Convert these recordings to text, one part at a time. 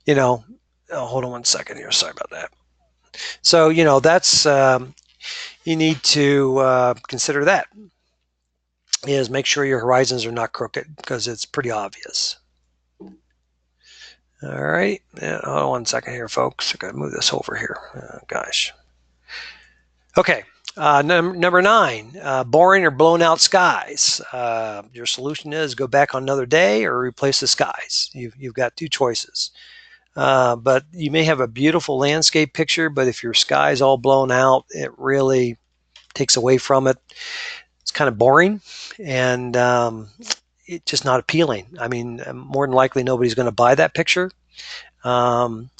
you know, oh, hold on one second here. Sorry about that. So, that's, you need to consider that is make sure your horizons are not crooked because it's pretty obvious. All right. Yeah, hold on one second here, folks. I got to move this over here. Gosh. Okay. Number 9, boring or blown out skies. Your solution is go back on another day or replace the skies. You've got two choices. But you may have a beautiful landscape picture, but if your sky's all blown out, it really takes away from it. It's kind of boring and it's just not appealing. I mean, more than likely, nobody's going to buy that picture.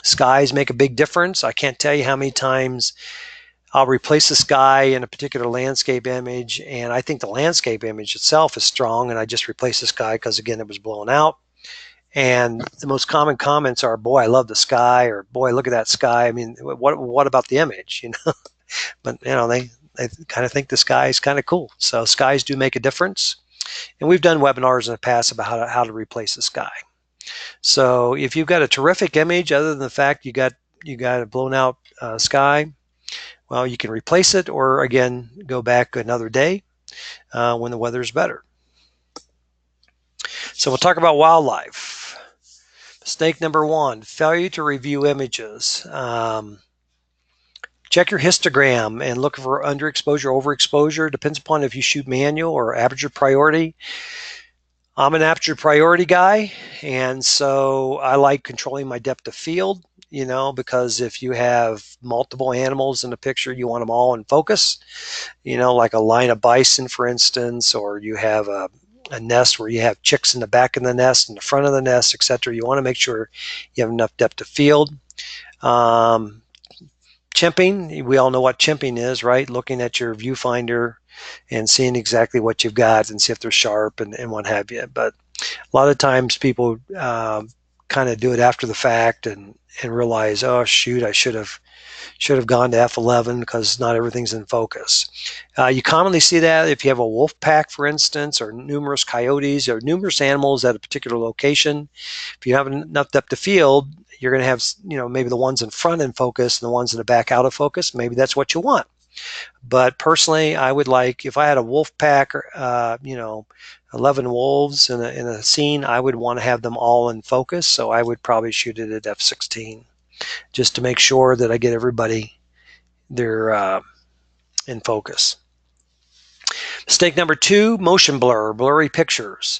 Skies make a big difference. I can't tell you how many times I'll replace the sky in a particular landscape image, and I think the landscape image itself is strong, and I just replace the sky because, again, it was blown out. And the most common comments are, "Boy, I love the sky," or "Boy, look at that sky." I mean, what about the image? But they kind of think the sky is kind of cool. So skies do make a difference, and we've done webinars in the past about how to replace the sky. So if you've got a terrific image, other than the fact you got a blown out sky, well, you can replace it, or again go back another day when the weather is better. So we'll talk about wildlife. Mistake number 1: failure to review images. Check your histogram and look for underexposure, overexposure. Depends upon if you shoot manual or aperture priority. I'm an aperture priority guy, and so I like controlling my depth of field, because if you have multiple animals in the picture, you want them all in focus, like a line of bison, for instance, or you have a nest where you have chicks in the back of the nest, in the front of the nest, etc. You want to make sure you have enough depth of field. Chimping, we all know what chimping is, right? Looking at your viewfinder and seeing exactly what you've got and see if they're sharp and what have you. But a lot of times people kind of do it after the fact and realize, oh shoot, I should have gone to F11 because not everything's in focus. You commonly see that if you have a wolf pack, for instance, or numerous coyotes or numerous animals at a particular location. If you have enough depth of field, you're going to have, maybe the ones in front in focus and the ones in the back out of focus. Maybe that's what you want. But personally, I would like, if I had a wolf pack, 11 wolves in a scene, I would want to have them all in focus. So I would probably shoot it at F16 just to make sure that I get everybody there in focus. Mistake number 2, motion blur, blurry pictures.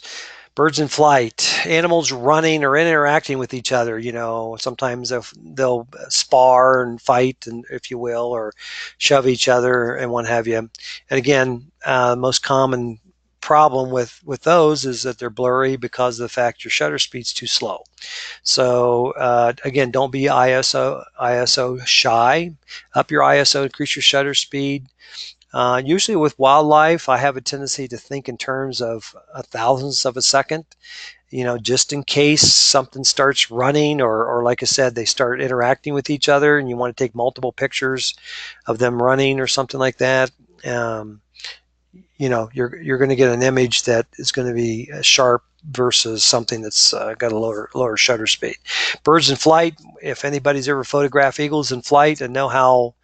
Birds in flight, animals running or interacting with each other. Sometimes they'll spar and fight, and if you will, or shove each other and what have you. And again, most common problem with those is that they're blurry because of the fact your shutter speed's too slow. So again, don't be ISO shy. Up your ISO, increase your shutter speed. Usually with wildlife, I have a tendency to think in terms of a thousandths of a second, just in case something starts running or like I said, they start interacting with each other and you want to take multiple pictures of them running or something like that. You're going to get an image that is going to be sharp versus something that's got a lower shutter speed. Birds in flight, if anybody's ever photographed eagles in flight and know how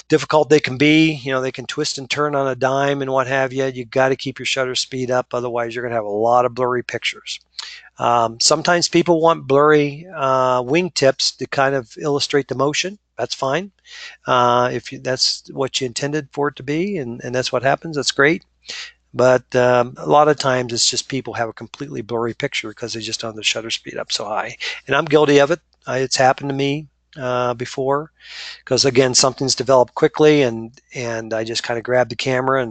difficult they can be, they can twist and turn on a dime and what have you. You got to keep your shutter speed up, otherwise you're going to have a lot of blurry pictures. Sometimes people want blurry wingtips to kind of illustrate the motion. That's fine. If that's what you intended for it to be, and that's what happens, that's great. But a lot of times it's just people have a completely blurry picture because they just don't have the shutter speed up so high. And I'm guilty of it. It's happened to me before, because again, something's developed quickly, and I just kind of grab the camera,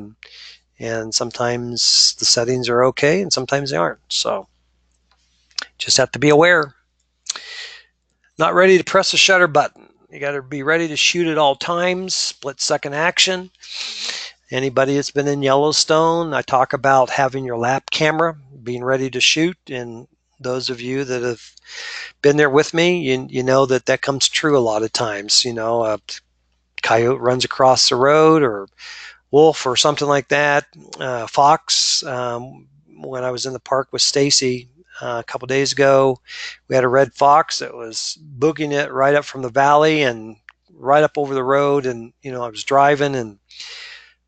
and sometimes the settings are okay and sometimes they aren't. So just have to be aware. Not ready to press the shutter button. You got to be ready to shoot at all times. Split second action. Anybody that's been in Yellowstone, I talk about having your lap camera, being ready to shoot, and those of you that have been there with me, you know that comes true a lot of times. A coyote runs across the road, or wolf, or something like that. Fox. When I was in the park with Stacy a couple days ago. We had a red fox that was booking it right up from the valley and right up over the road. And, I was driving, and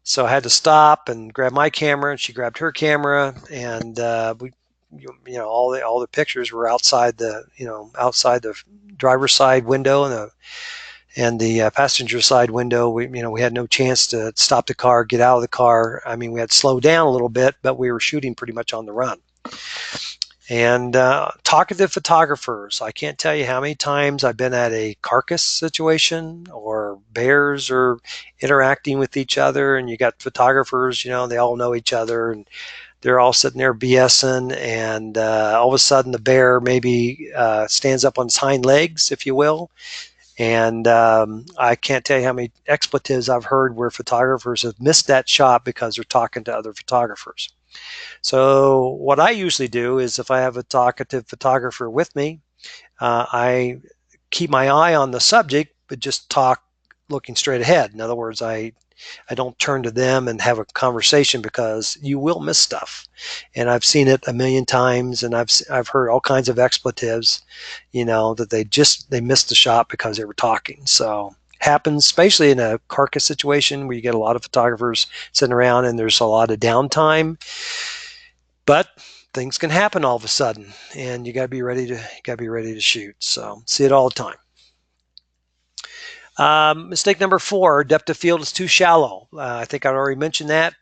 so I had to stop and grab my camera, and she grabbed her camera, and all the pictures were outside the driver's side window and the passenger side window. We had no chance to stop the car, get out of the car. I mean, we had to slow down a little bit, but we were shooting pretty much on the run. And talkative photographers, I can't tell you how many times I've been at a carcass situation, or bears are interacting with each other, and you got photographers, they all know each other, and they're all sitting there BSing, and all of a sudden the bear maybe stands up on its hind legs, if you will. And I can't tell you how many expletives I've heard where photographers have missed that shot because they're talking to other photographers. So what I usually do is, if I have a talkative photographer with me, I keep my eye on the subject, but just talk looking straight ahead. In other words, I don't turn to them and have a conversation, because you will miss stuff. And I've seen it a million times, and I've heard all kinds of expletives, that they missed the shot because they were talking. So happens, especially in a carcass situation where you get a lot of photographers sitting around and there's a lot of downtime. But things can happen all of a sudden, and you got to be ready to shoot. So see it all the time. Mistake number 4: depth of field is too shallow. I think I already mentioned that.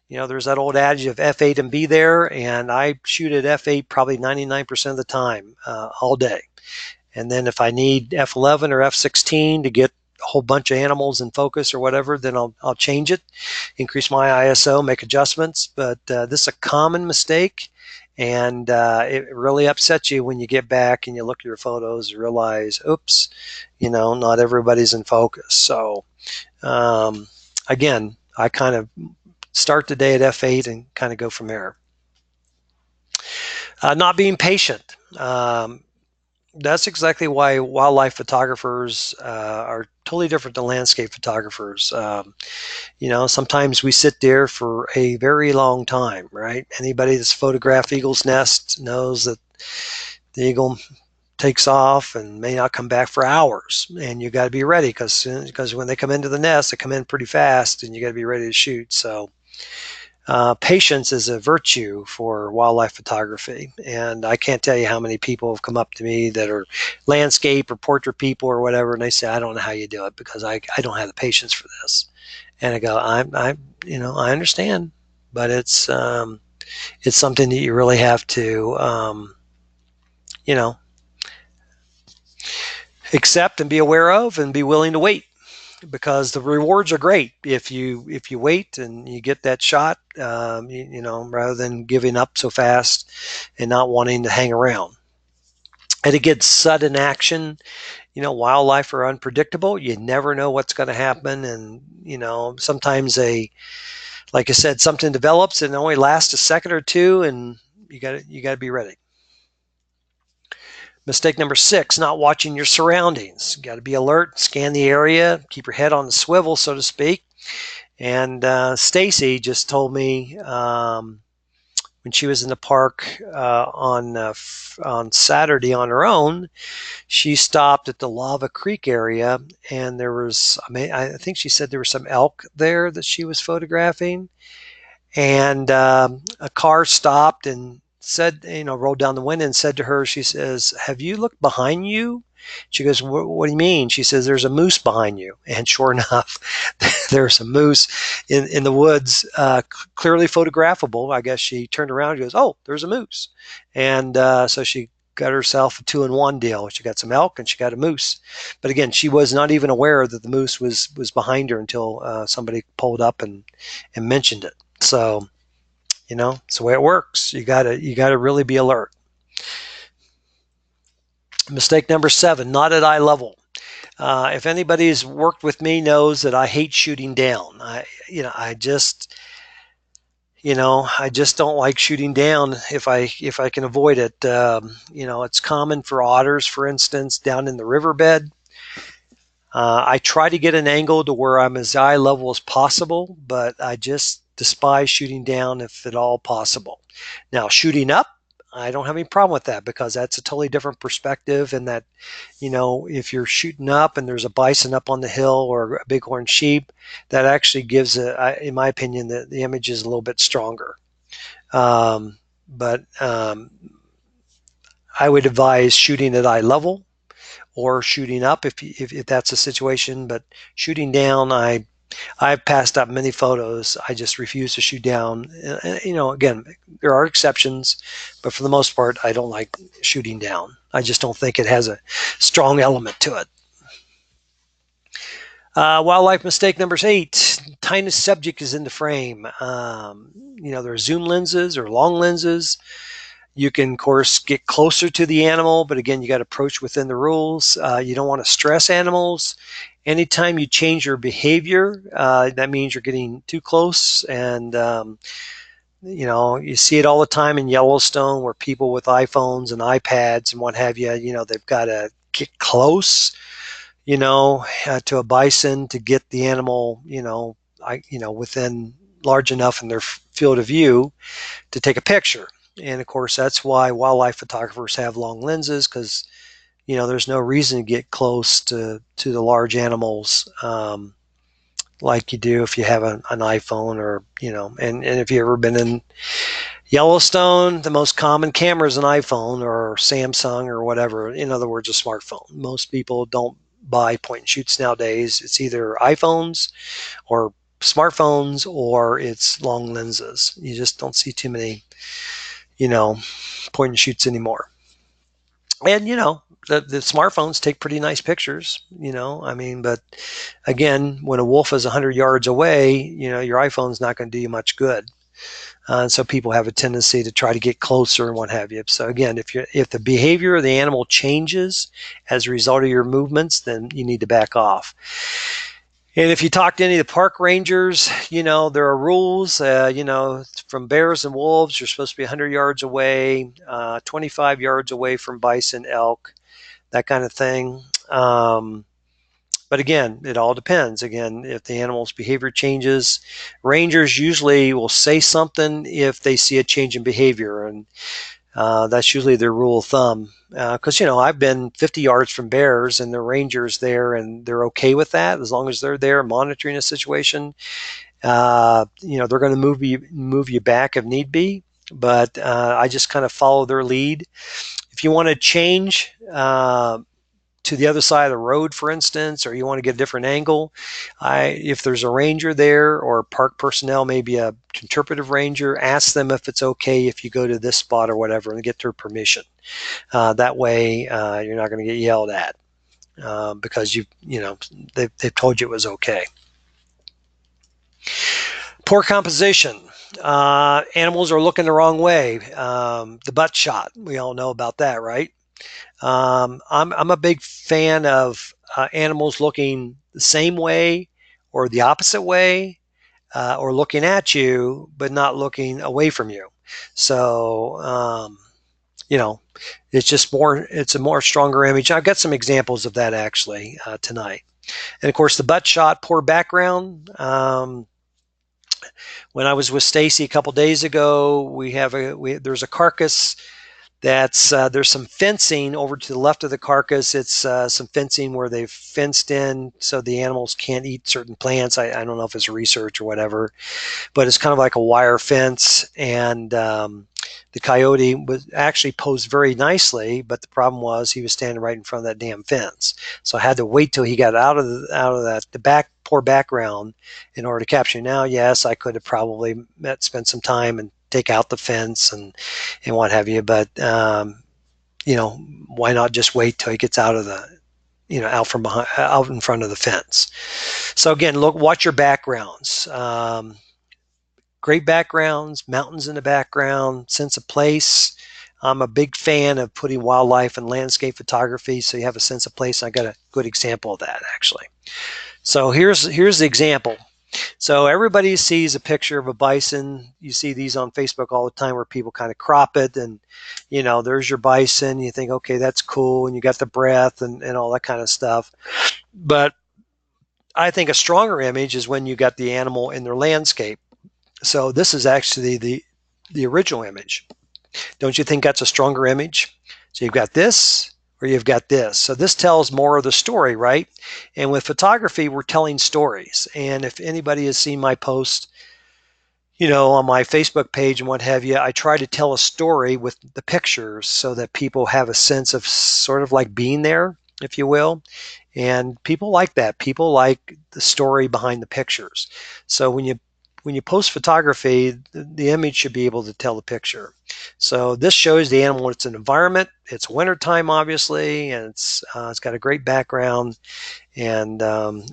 There's that old adage of F8 and be there, and I shoot at F8 probably 99% of the time, all day. And then if I need F11 or F16 to get a whole bunch of animals in focus or whatever, then I'll change it, increase my ISO, make adjustments. But this is a common mistake, and it really upsets you when you get back and you look at your photos and realize, oops, not everybody's in focus. So again, I kind of start the day at F8 and kind of go from there. Not being patient. That's exactly why wildlife photographers are totally different than landscape photographers. Sometimes we sit there for a very long time, right? Anybody that's photographed eagle's nest knows that the eagle takes off and may not come back for hours, and you got to be ready, because when they come into the nest, they come in pretty fast, and you got to be ready to shoot. So patience is a virtue for wildlife photography, and I can't tell you how many people have come up to me that are landscape or portrait people or whatever, and they say, I don't know how you do it, because I don't have the patience for this. And I go, I understand, but it's something that you really have to accept and be aware of, and be willing to wait, because the rewards are great if you wait and you get that shot, rather than giving up so fast and not wanting to hang around. And again, sudden action. Wildlife are unpredictable. You never know what's going to happen, and sometimes like I said, something develops and it only lasts a second or two, and you got to be ready. Mistake number 6: not watching your surroundings. You got to be alert, scan the area, keep your head on the swivel, so to speak. And Stacy just told me when she was in the park on Saturday on her own, she stopped at the Lava Creek area, and there was, I think she said there were some elk there that she was photographing, and a car stopped and said, rolled down the window and said to her, she says, have you looked behind you? She goes, what do you mean? She says, there's a moose behind you. And sure enough, there's a moose in the woods, clearly photographable. I guess she turned around and goes, oh, there's a moose. And so she got herself a 2-in-1 deal. She got some elk and she got a moose. But again, she was not even aware that the moose was behind her until somebody pulled up and mentioned it. So, it's the way it works. You gotta really be alert. Mistake number 7: not at eye level. If anybody's worked with me knows that I hate shooting down. I just don't like shooting down if I can avoid it. It's common for otters, for instance, down in the riverbed. I try to get an angle to where I'm as eye level as possible, but I just despise shooting down if at all possible. Now, shooting up, I don't have any problem with that because that's a totally different perspective. And that, if you're shooting up and there's a bison up on the hill or a bighorn sheep, that actually gives in my opinion, the image is a little bit stronger. But I would advise shooting at eye level or shooting up if that's a situation. But shooting down, I've passed up many photos. I just refuse to shoot down. Again, there are exceptions, but for the most part, I don't like shooting down. I just don't think it has a strong element to it. Wildlife mistake number 8: tiny subject is in the frame. There are zoom lenses or long lenses. You can, of course, get closer to the animal, but again, you got to approach within the rules. You don't want to stress animals. Anytime you change your behavior, that means you're getting too close. And, you see it all the time in Yellowstone where people with iPhones and iPads and what have you, they've got to get close, to a bison to get the animal, within large enough in their field of view to take a picture. And of course, that's why wildlife photographers have long lenses, because there's no reason to get close to the large animals, like you do if you have an iPhone or and if you've ever been in Yellowstone, the most common camera is an iPhone or Samsung or whatever. In other words, a smartphone. Most people don't buy point and shoots nowadays. It's either iPhones or smartphones or it's long lenses. You just don't see too many point and shoots anymore. And the smartphones take pretty nice pictures. But again, when a wolf is 100 yards away, your iPhone's not going to do you much good. And so people have a tendency to try to get closer and what have you. So again, if the behavior of the animal changes as a result of your movements, then you need to back off. And if you talk to any of the park rangers, there are rules. From bears and wolves, you're supposed to be 100 yards away, 25 yards away from bison, elk, that kind of thing. But again, it all depends. Again, if the animal's behavior changes, rangers usually will say something if they see a change in behavior, and that's usually their rule of thumb. Because I've been 50 yards from bears, and the rangers there, and they're okay with that as long as they're there monitoring a situation. They're going to move you back if need be. But I just kind of follow their lead. If you want to change to the other side of the road, for instance, or you want to get a different angle, if there's a ranger there or park personnel, maybe a interpretive ranger, ask them if it's okay if you go to this spot or whatever and get their permission. That way, you're not going to get yelled at because they've told you it was okay. Poor composition. Animals are looking the wrong way. The butt shot, we all know about that, right? I'm a big fan of animals looking the same way or the opposite way, or looking at you but not looking away from you. So it's a more stronger image. I've got some examples of that actually tonight. And of course, the butt shot, poor background. When I was with Stacy a couple days ago, there's a carcass there's some fencing over to the left of the carcass. It's some fencing where they've fenced in so the animals can't eat certain plants. I don't know if it's research or whatever, but it's kind of like a wire fence. And the coyote was actually posed very nicely, but the problem was he was standing right in front of that damn fence. So I had to wait till he got out of the poor background in order to capture. Now, yes, I could have probably spent some time and take out the fence and what have you, but why not just wait till he gets out of out from behind, out in front of the fence. So again, watch your backgrounds. Great backgrounds, mountains in the background, sense of place. I'm a big fan of putting wildlife and landscape photography so you have a sense of place. I got a good example of that actually. So here's the example. So everybody sees a picture of a bison. You see these on Facebook all the time where people kind of crop it and, there's your bison. You think, okay, that's cool. And you got the breath and all that kind of stuff. But I think a stronger image is when you got the animal in their landscape. So this is actually the original image. Don't you think that's a stronger image? So you've got this or you've got this. So this tells more of the story, right? And with photography, we're telling stories. And if anybody has seen my post, on my Facebook page and what have you, I try to tell a story with the pictures so that people have a sense of sort of like being there, if you will. And people like that. People like the story behind the pictures. So when you post photography, the image should be able to tell the picture. So this shows the animal. It's an environment. It's wintertime, obviously, and it's got a great background. And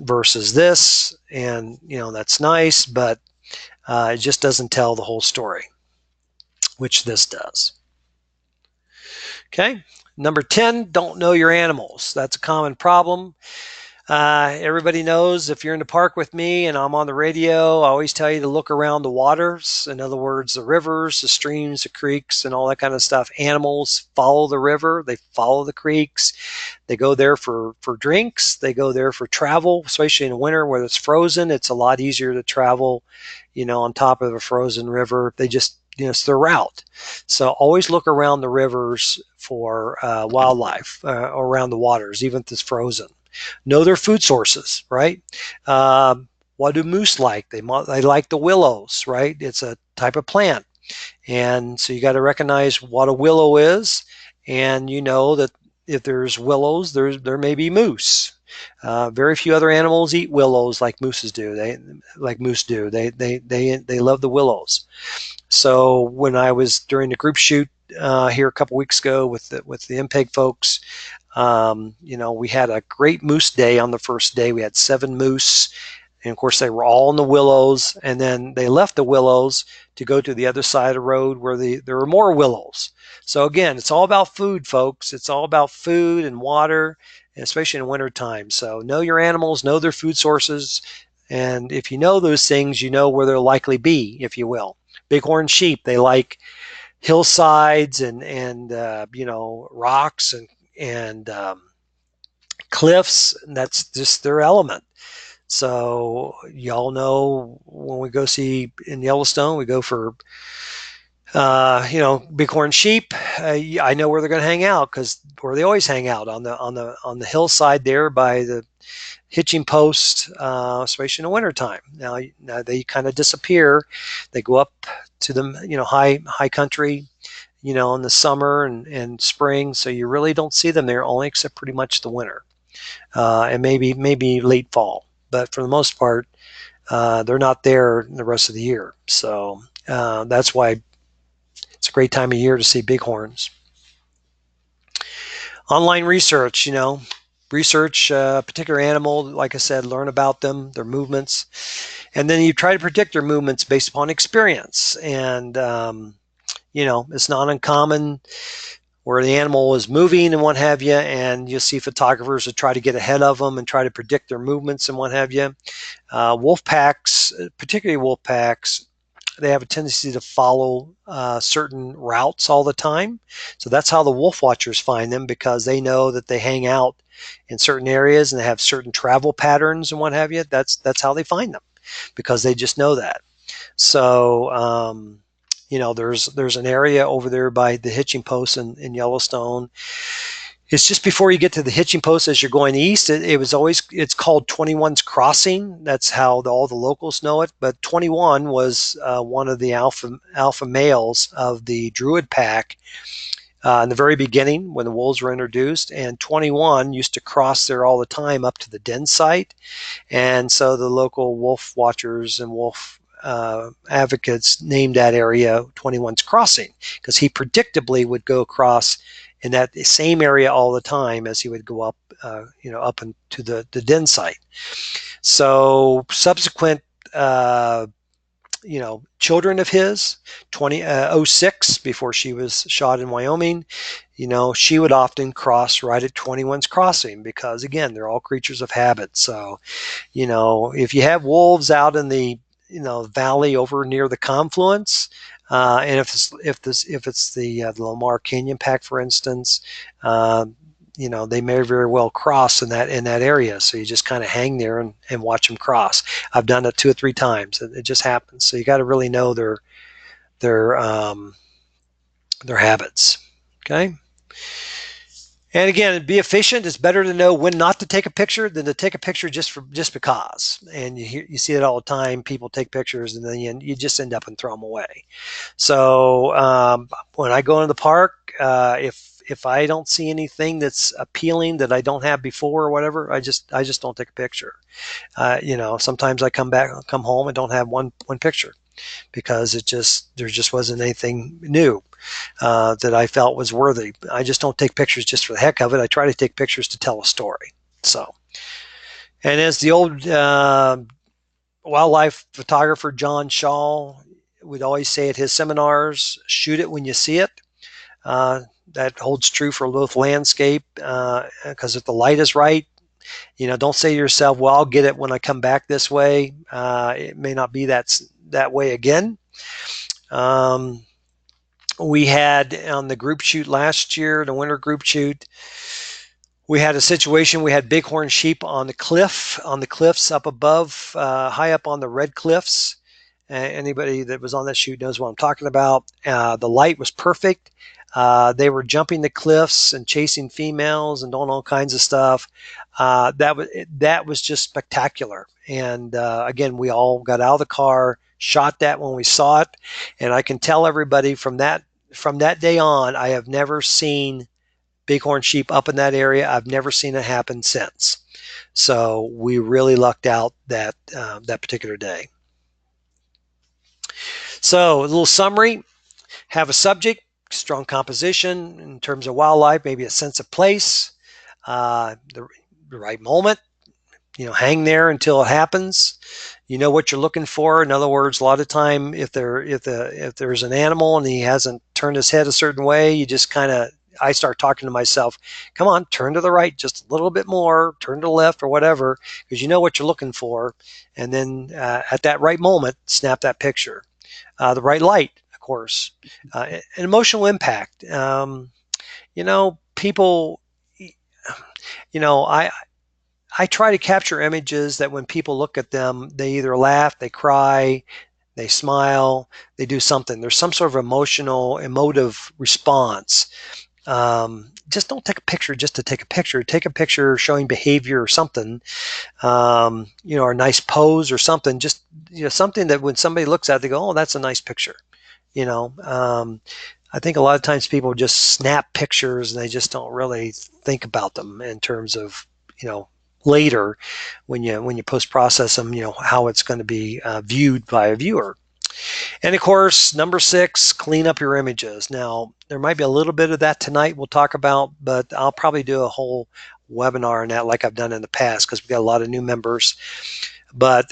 versus this, and that's nice, but it just doesn't tell the whole story, which this does. Okay. Number 10, don't know your animals. That's a common problem. Everybody knows if you're in the park with me and I'm on the radio, I always tell you to look around the waters. In other words, the rivers, the streams, the creeks, and all that kind of stuff. Animals follow the river, they follow the creeks. They go there for drinks. They go there for travel, especially in the winter where it's frozen. It's a lot easier to travel, on top of a frozen river. They just, it's their route. So always look around the rivers for wildlife, around the waters, even if it's frozen. Know their food sources, right? What do moose like? They like the willows, right? It's a type of plant. And so you got to recognize what a willow is. And you know that if there's willows, there may be moose. Very few other animals eat willows like mooses do. They love the willows. So when I was during the group shoot here a couple weeks ago with the MPEG folks, we had a great moose day on the first day. We had 7 moose. And of course, they were all in the willows. And then they left the willows to go to the other side of the road where there were more willows. So again, it's all about food, folks. It's all about food and water, especially in wintertime. So know your animals, know their food sources. And if you know those things, you know where they'll likely be, if you will. Bighorn sheep, they like hillsides and rocks and cliffs. And that's just their element. So y'all know when we go see in Yellowstone, we go for bighorn sheep. I know where they're going to hang out because where they always hang out on the hillside there by the hitching post, especially in the wintertime. Now they kind of disappear. They go up to the high country, in the summer and spring. So you really don't see them there, only except pretty much the winter and maybe late fall. But for the most part, they're not there the rest of the year. So that's why it's a great time of year to see bighorns. Online research, research a particular animal, like I said, learn about them, their movements, and then you try to predict their movements based upon experience. And, it's not uncommon where the animal is moving and what have you, and you'll see photographers that try to get ahead of them and try to predict their movements and what have you. Wolf packs, particularly wolf packs, they have a tendency to follow certain routes all the time. So that's how the wolf watchers find them, because they know that they hang out in certain areas and they have certain travel patterns and what have you. That's how they find them, because they just know that. So there's an area over there by the hitching post in Yellowstone. It's just before you get to the hitching post as you're going east. It's called 21's Crossing. That's how all the locals know it. But 21 was one of the alpha males of the Druid pack in the very beginning when the wolves were introduced. And 21 used to cross there all the time up to the den site. And so the local wolf watchers and wolf advocates named that area 21's Crossing, because he predictably would go across in that same area all the time as he would go up, up into the den site. So subsequent, children of his, 06, before she was shot in Wyoming, she would often cross right at 21's Crossing, because again, they're all creatures of habit. So, if you have wolves out in the valley over near the confluence, and if it's the Lamar Canyon pack, for instance, they may very well cross in that area. So you just kind of hang there and watch them cross. I've done it 2 or 3 times. It just happens. So you got to really know their their habits. Okay. And again, be efficient. It's better to know when not to take a picture than to take a picture just because. And you see it all the time. People take pictures and then you just end up and throw them away. So when I go into the park, if I don't see anything that's appealing that I don't have before or whatever, I just don't take a picture. Sometimes I come home and don't have one picture because there just wasn't anything new that I felt was worthy. I just don't take pictures just for the heck of it. I try to take pictures to tell a story. So, and as the old wildlife photographer John Shaw would always say at his seminars, shoot it when you see it. That holds true for both landscape because if the light is right, don't say to yourself, well, I'll get it when I come back this way. It may not be that way again. We had on the group shoot last year, the winter group shoot, we had a situation. We had bighorn sheep on the cliffs up above, high up on the red cliffs. Anybody that was on that shoot knows what I'm talking about. The light was perfect. They were jumping the cliffs and chasing females and doing all kinds of stuff. That was just spectacular. And again, we all got out of the car, shot that when we saw it, and I can tell everybody from that day on, I have never seen bighorn sheep up in that area. I've never seen it happen since. So we really lucked out that particular day. So a little summary: have a subject, strong composition in terms of wildlife, maybe a sense of place, the right moment. Hang there until it happens. You know what you're looking for. In other words, a lot of time, if there's an animal and he hasn't turned his head a certain way, you just I start talking to myself, come on, turn to the right just a little bit more, turn to the left or whatever, because you know what you're looking for. And then at that right moment, snap that picture. The right light, of course, an emotional impact. People, I try to capture images that when people look at them, they either laugh, they cry, they smile, they do something. There's some sort of emotive response. Just don't take a picture just to take a picture. Take a picture showing behavior or something, or a nice pose or something. Just something that when somebody looks at it, they go, "Oh, that's a nice picture." I think a lot of times people just snap pictures and they just don't really think about them in terms of later when you post process them, how it's going to be viewed by a viewer. And of course, number 6, clean up your images. Now, there might be a little bit of that tonight we'll talk about, but I'll probably do a whole webinar on that like I've done in the past because we've got a lot of new members. But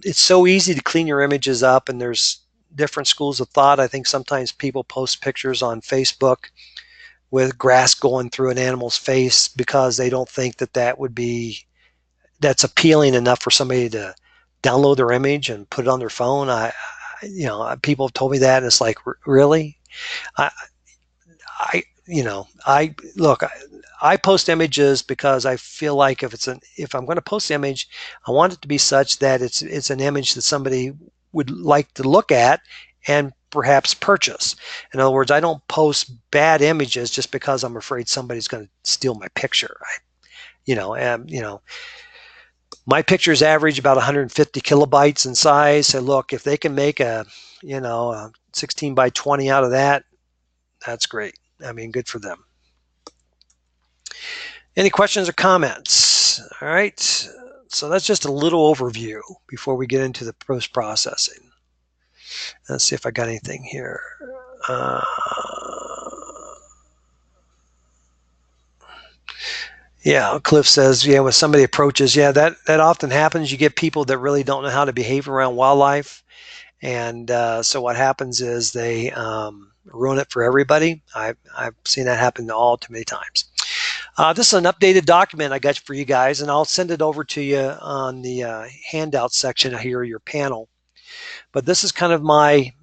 it's so easy to clean your images up, and there's different schools of thought. I think sometimes people post pictures on Facebook with grass going through an animal's face because they don't think that's appealing enough for somebody to download their image and put it on their phone. People have told me that, and it's like, really? I post images because I feel like if I'm going to post an image, I want it to be such that it's an image that somebody would like to look at and perhaps purchase. In other words, I don't post bad images just because I'm afraid somebody's going to steal my picture. My pictures average about 150 kilobytes in size. So look, if they can make a 16 by 20 out of that, that's great. I mean, good for them. Any questions or comments? All right. So that's just a little overview before we get into the post-processing. Let's see if I got anything here. Yeah, Cliff says, when somebody approaches, that often happens. You get people that really don't know how to behave around wildlife. And so what happens is they ruin it for everybody. I've seen that happen all too many times. This is an updated document I got for you guys, and I'll send it over to you on the handout section here, your panel. But this is kind of my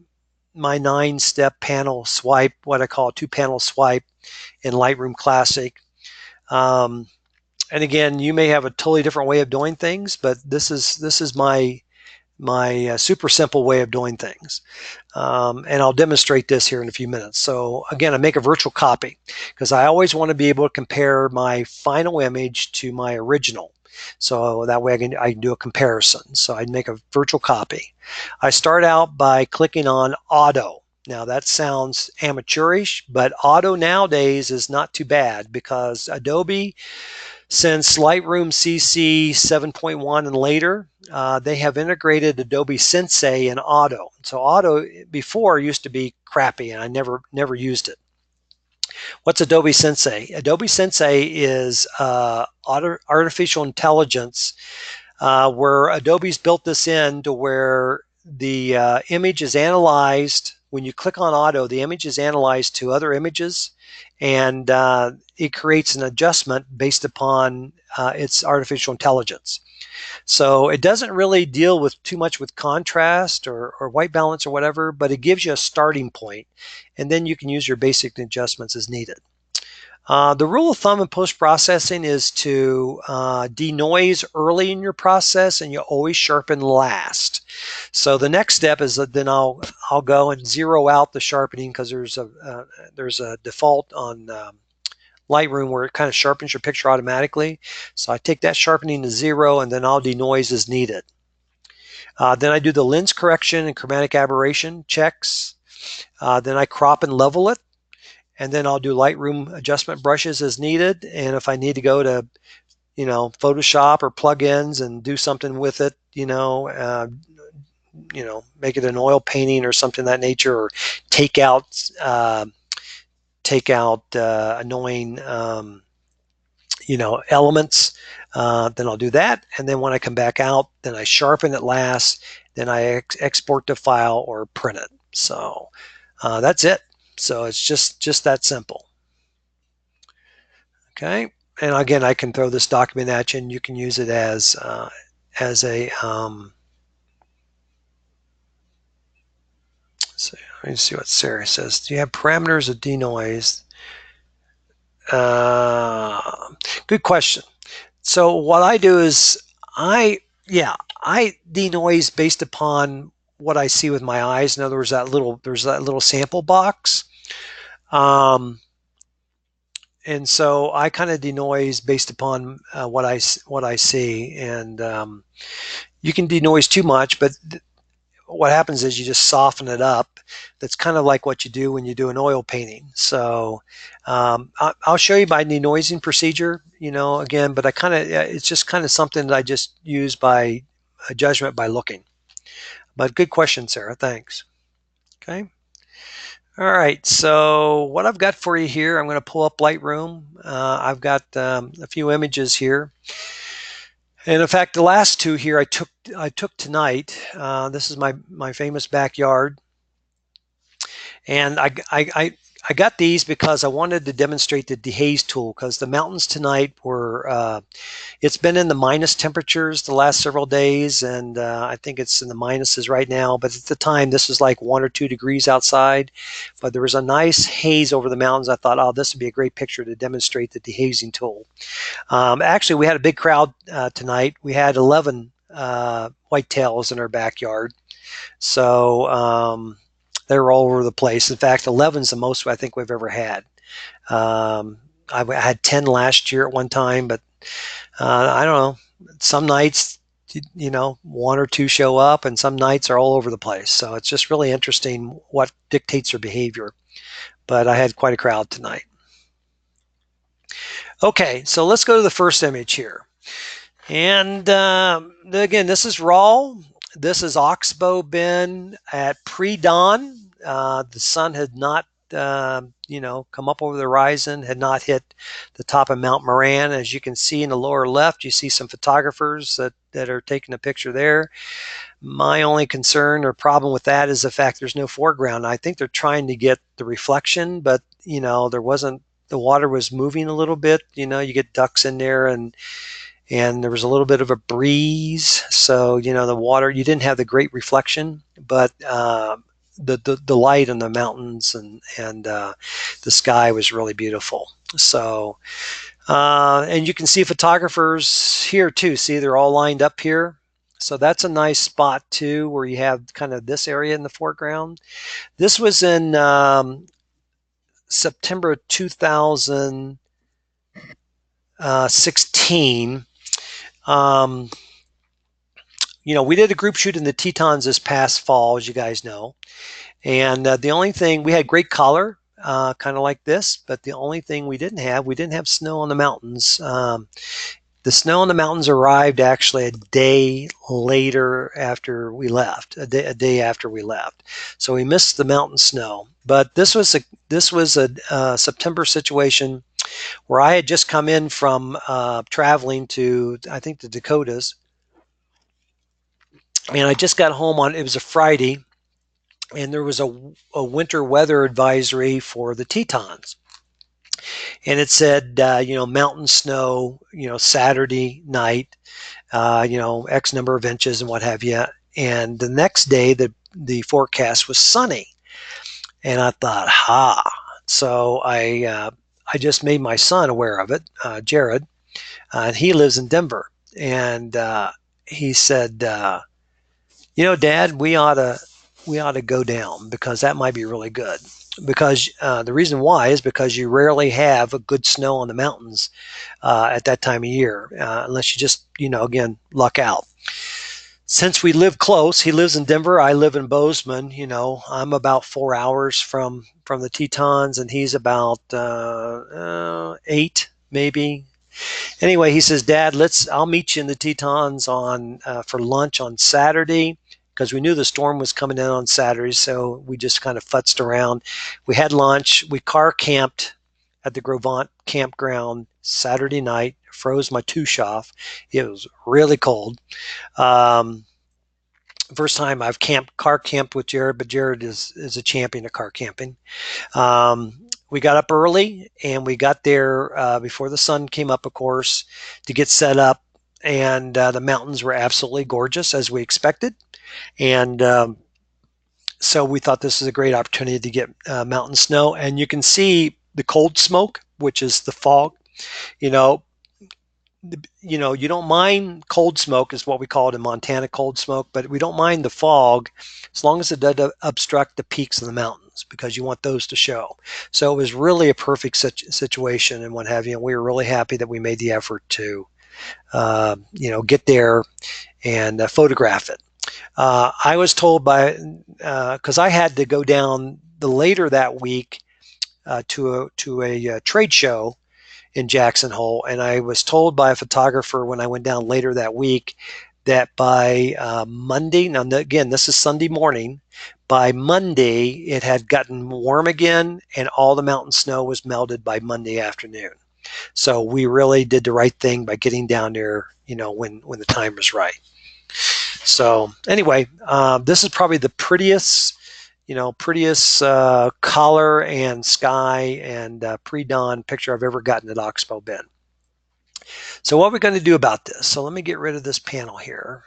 9-step panel swipe, what I call a 2-panel swipe in Lightroom Classic. And again, you may have a totally different way of doing things, but this is my my super simple way of doing things. And I'll demonstrate this here in a few minutes. So again, I make a virtual copy because I always want to be able to compare my final image to my original. So that way I can do a comparison. So I'd make a virtual copy. I start out by clicking on Auto. Now that sounds amateurish, but Auto nowadays is not too bad because Adobe, since Lightroom CC 7.1 and later, they have integrated Adobe Sensei in Auto. So Auto before used to be crappy, and I never used it. What's Adobe Sensei? Adobe Sensei is artificial intelligence, where Adobe's built this in to where the image is analyzed. When you click on Auto, the image is analyzed to other images, and it creates an adjustment based upon its artificial intelligence. So it doesn't really deal with too much with contrast or white balance or whatever, but it gives you a starting point, and then you can use your basic adjustments as needed. The rule of thumb in post-processing is to denoise early in your process, and you always sharpen last. So the next step is that then I'll go and zero out the sharpening because there's a default on Lightroom where it kind of sharpens your picture automatically. So I take that sharpening to 0, and then I'll denoise as needed. Then I do the lens correction and chromatic aberration checks. Then I crop and level it. And then I'll do Lightroom adjustment brushes as needed. And if I need to go to, Photoshop or plugins and do something with it, make it an oil painting or something of that nature, or take out annoying, elements, then I'll do that. And then when I come back out, then I sharpen it last, then I export the file or print it. So that's it. So it's just that simple. Okay. And again, I can throw this document at you, and you can use it as a so let me see what Sarah says. Do you have parameters of denoise? Good question. So what I do is I denoise based upon what I see with my eyes. In other words, there's that little sample box. And so I kind of denoise based upon what I see, and you can denoise too much, but what happens is you just soften it up. That's kind of like what you do when you do an oil painting. So I'll show you my denoising procedure, again, but it's just kind of something that I just use by a judgment by looking. But good question, Sarah. Thanks. Okay. All right, so what I've got for you here, I'm going to pull up Lightroom. I've got a few images here, and in fact, the last two here I took tonight. This is my famous backyard, and I got these because I wanted to demonstrate the dehaze tool, because the mountains tonight were it's been in the minus temperatures the last several days, and I think it's in the minuses right now, but at the time this was like 1 or 2 degrees outside, but there was a nice haze over the mountains. I thought, oh, this would be a great picture to demonstrate the dehazing tool. Actually, we had a big crowd tonight. We had 11 whitetails in our backyard, so they were all over the place. In fact, 11 is the most I think we've ever had. I had 10 last year at one time, but I don't know. Some nights, 1 or 2 show up, and some nights are all over the place. So it's just really interesting what dictates their behavior. But I had quite a crowd tonight. Okay, so let's go to the first image here. And again, this is raw. This is Oxbow Bend at pre-dawn. The sun had not, come up over the horizon, had not hit the top of Mount Moran. As you can see in the lower left, you see some photographers that are taking a picture there. My only concern or problem with that is the fact there's no foreground. I think they're trying to get the reflection, but, there wasn't, the water was moving a little bit. You get ducks in there, and there was a little bit of a breeze, so the water, you didn't have the great reflection, but the light on the mountains and the sky was really beautiful. So and you can see photographers here too. See, they're all lined up here. So that's a nice spot too, where you have kind of this area in the foreground. This was in September 2016. Um, we did a group shoot in the Tetons this past fall, as you guys know. And the only thing, we had great color, kind of like this, but the only thing we didn't have snow on the mountains. The snow on the mountains arrived actually a day later after we left, a day after we left. So we missed the mountain snow. But this was a September situation where I had just come in from traveling to, I think, the Dakotas, and I just got home on, it was a Friday, and there was a winter weather advisory for the Tetons. And it said, mountain snow, Saturday night, X number of inches and what have you. And the next day, the forecast was sunny. And I thought, ha. So I just made my son aware of it, Jared, and he lives in Denver. And he said, Dad, we ought to go down because that might be really good. Because the reason why is because you rarely have a good snow on the mountains at that time of year, unless you just, again, luck out. Since we live close, he lives in Denver, I live in Bozeman. I'm about 4 hours from the Tetons, and he's about 8, maybe. Anyway, he says, Dad, I'll meet you in the Tetons on for lunch on Saturday, because we knew the storm was coming in on Saturday, so we just kind of futzed around. We had lunch. We car camped at the Grovant campground Saturday night. Froze my tush off. It was really cold. Um, First time I've car camped with Jared, but Jared is a champion of car camping. We got up early and we got there before the sun came up, of course, to get set up. And the mountains were absolutely gorgeous, as we expected. And so we thought this was a great opportunity to get mountain snow. And you can see the cold smoke, which is the fog. You know, you don't mind cold smoke, is what we call it in Montana, cold smoke, but we don't mind the fog as long as it doesn't obstruct the peaks of the mountains, because you want those to show. So it was really a perfect situation and what have you. And we were really happy that we made the effort to, get there and photograph it. I was told because I had to go down the later that week to a trade show in Jackson Hole, and I was told by a photographer when I went down later that week that by Monday, now again, this is Sunday morning, by Monday it had gotten warm again, and all the mountain snow was melted by Monday afternoon. So we really did the right thing by getting down there, when the time was right. So anyway, this is probably the prettiest color and sky and pre-dawn picture I've ever gotten at Oxbow Bend. So what are we going to do about this? So let me get rid of this panel here.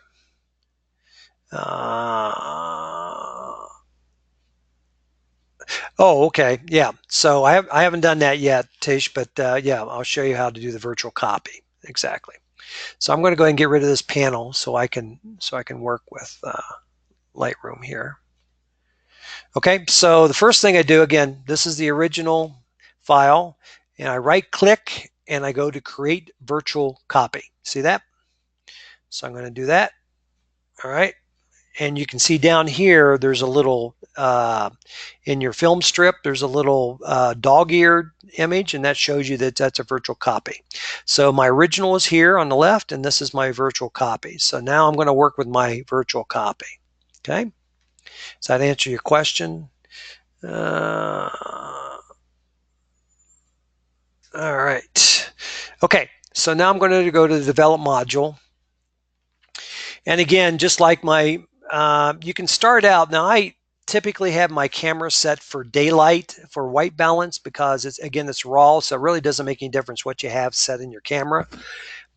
Okay. Yeah. So I haven't done that yet, Tish, but yeah, I'll show you how to do the virtual copy. Exactly. So I'm going to go ahead and get rid of this panel so I can work with Lightroom here. Okay, so the first thing I do, again, this is the original file, and I right click and I go to create virtual copy. See that? So I'm going to do that. All right. And you can see down here, there's a little, in your film strip, there's a little dog-eared image, and that shows you that that's a virtual copy. So my original is here on the left, and this is my virtual copy. So now I'm going to work with my virtual copy. Okay. Does that answer your question? All right. Okay, so now I'm going to go to the develop module. And again, just like you can start out. Now, I typically have my camera set for daylight for white balance because it's raw, so it really doesn't make any difference what you have set in your camera.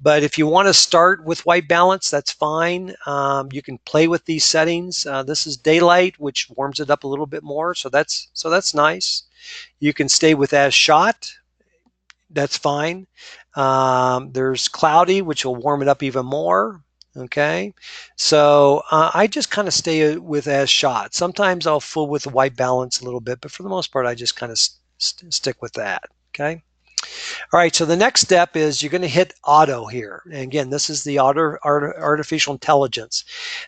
But if you want to start with white balance, that's fine. You can play with these settings. This is daylight, which warms it up a little bit more, so that's nice. You can stay with as shot. That's fine. There's cloudy, which will warm it up even more. Okay, so I just kind of stay with as shot. Sometimes I'll fool with the white balance a little bit, but for the most part, I just kind of stick with that. Okay. All right, so the next step is you're going to hit auto here. And again, this is the artificial intelligence.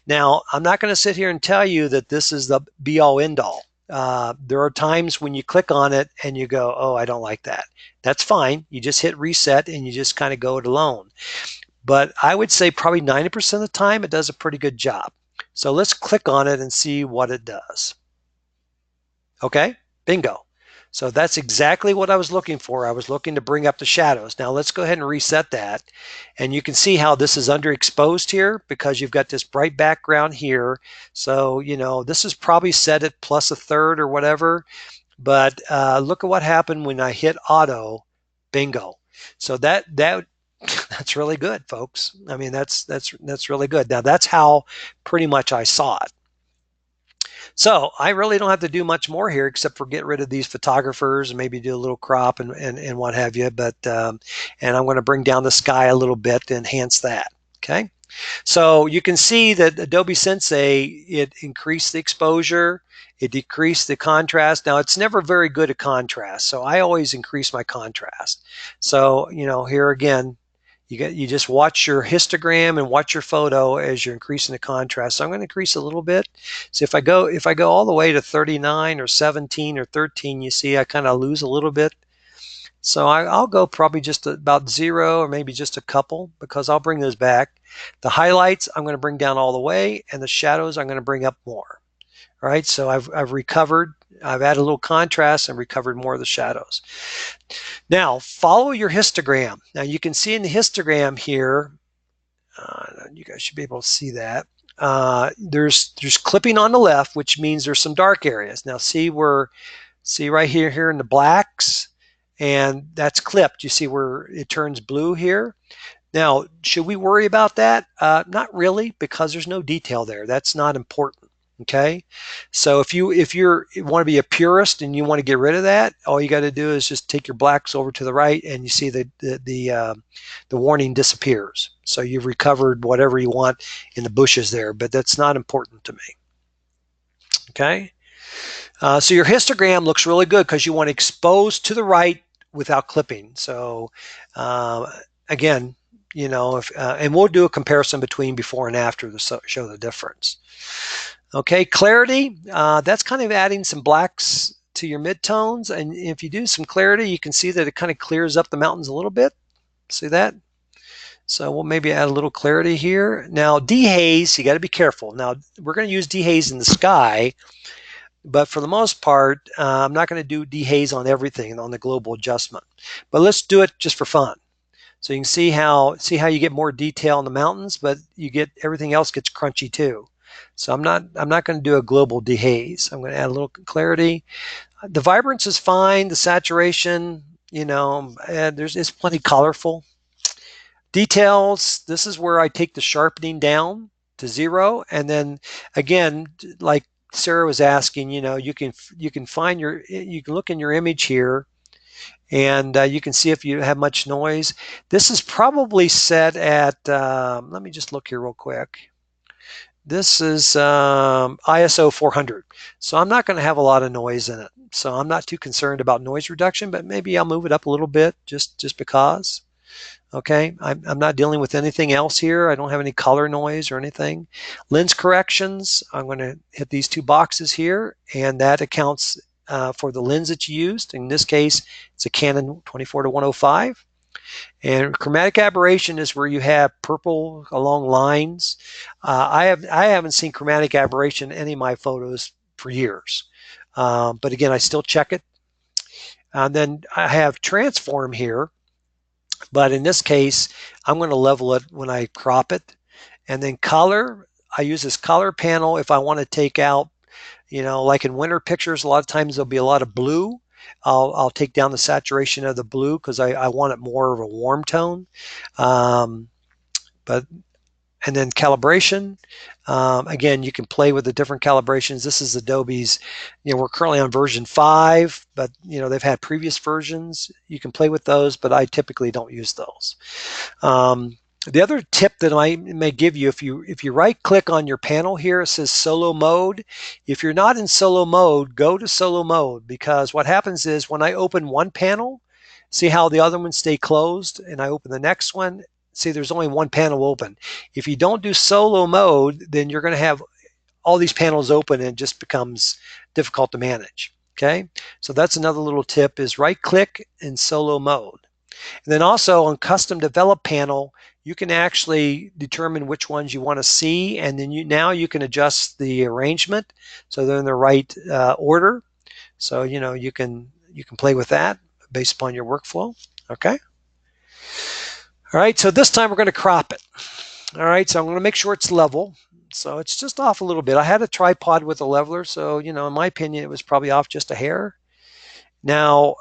Now, I'm not going to sit here and tell you that this is the be all end all. There are times when you click on it and you go, oh, I don't like that. That's fine. You just hit reset and you just kind of go it alone. But I would say probably 90% of the time it does a pretty good job. So let's click on it and see what it does. Okay, bingo. So that's exactly what I was looking for. I was looking to bring up the shadows. Now let's go ahead and reset that. And you can see how this is underexposed here because you've got this bright background here. So, you know, this is probably set at plus a third or whatever. But look at what happened when I hit auto, bingo. So that's really good, folks. I mean, that's really good. Now that's how pretty much I saw it. So I really don't have to do much more here except for get rid of these photographers and maybe do a little crop and what have you. But and I'm going to bring down the sky a little bit to enhance that. Okay. So you can see that Adobe Sensei, it increased the exposure, it decreased the contrast. Now it's never very good at contrast, so I always increase my contrast. So, you know, here again, you just watch your histogram and watch your photo as you're increasing the contrast. So I'm going to increase a little bit. So if I go all the way to 39 or 17 or 13, you see I kind of lose a little bit. So I'll go probably just about 0 or maybe just a couple because I'll bring those back. The highlights I'm going to bring down all the way, and the shadows I'm going to bring up more. All right, so I've recovered. I've added a little contrast and recovered more of the shadows. Now follow your histogram. Now you can see in the histogram here, you guys should be able to see that. There's clipping on the left, which means there's some dark areas. Now see right here in the blacks, and that's clipped. You see where it turns blue here. Now, should we worry about that? Not really, because there's no detail there. That's not important. Okay, so if you want to be a purist and you want to get rid of that, all you got to do is just take your blacks over to the right, and you see the warning disappears. So you've recovered whatever you want in the bushes there, but that's not important to me. Okay. So your histogram looks really good because you want to expose to the right without clipping. So again, you know, and we'll do a comparison between before and after to show the difference. Okay, clarity, that's kind of adding some blacks to your midtones. And if you do some clarity, you can see that it kind of clears up the mountains a little bit. See that? So we'll maybe add a little clarity here. Now, dehaze, you got to be careful. Now, we're going to use dehaze in the sky. But for the most part, I'm not going to do dehaze on everything on the global adjustment. But let's do it just for fun. So you can see how you get more detail in the mountains, but you get everything else gets crunchy too. So I'm not going to do a global dehaze. I'm going to add a little clarity. The vibrance is fine. The saturation, you know, it's plenty colorful. Details. This is where I take the sharpening down to 0, and then again, like Sarah was asking, you know, you can look in your image here, and you can see if you have much noise. This is probably set at. Let me just look here real quick. This is ISO 400, so I'm not going to have a lot of noise in it. So I'm not too concerned about noise reduction, but maybe I'll move it up a little bit just because. Okay, I'm not dealing with anything else here. I don't have any color noise or anything. Lens corrections, I'm going to hit these 2 boxes here, and that accounts for the lens that you used. In this case, it's a Canon 24-105. And chromatic aberration is where you have purple along lines. I haven't seen chromatic aberration in any of my photos for years. But again, I still check it. And then I have transform here. But in this case, I'm going to level it when I crop it. And then color, I use this color panel if I want to take out, you know, like in winter pictures, a lot of times there'll be a lot of blue. I'll take down the saturation of the blue because I want it more of a warm tone. And then calibration. Again, you can play with the different calibrations. This is Adobe's, you know, we're currently on version 5, but, you know, they've had previous versions. You can play with those, but I typically don't use those. The other tip that I may give you, if you right click on your panel here, it says solo mode. If you're not in solo mode, go to solo mode, because what happens is when I open one panel, see how the other ones stay closed, and I open the next one, see there's only one panel open. If you don't do solo mode, then you're going to have all these panels open and it just becomes difficult to manage. Okay, so that's another little tip, is right click in solo mode. And then also on custom develop panel, you can actually determine which ones you want to see, and then now you can adjust the arrangement so they're in the right order. So you can play with that based upon your workflow. Okay. All right. So this time we're going to crop it. All right. So I'm going to make sure it's level. So it's just off a little bit. I had a tripod with a leveler, so in my opinion, it was probably off just a hair. Now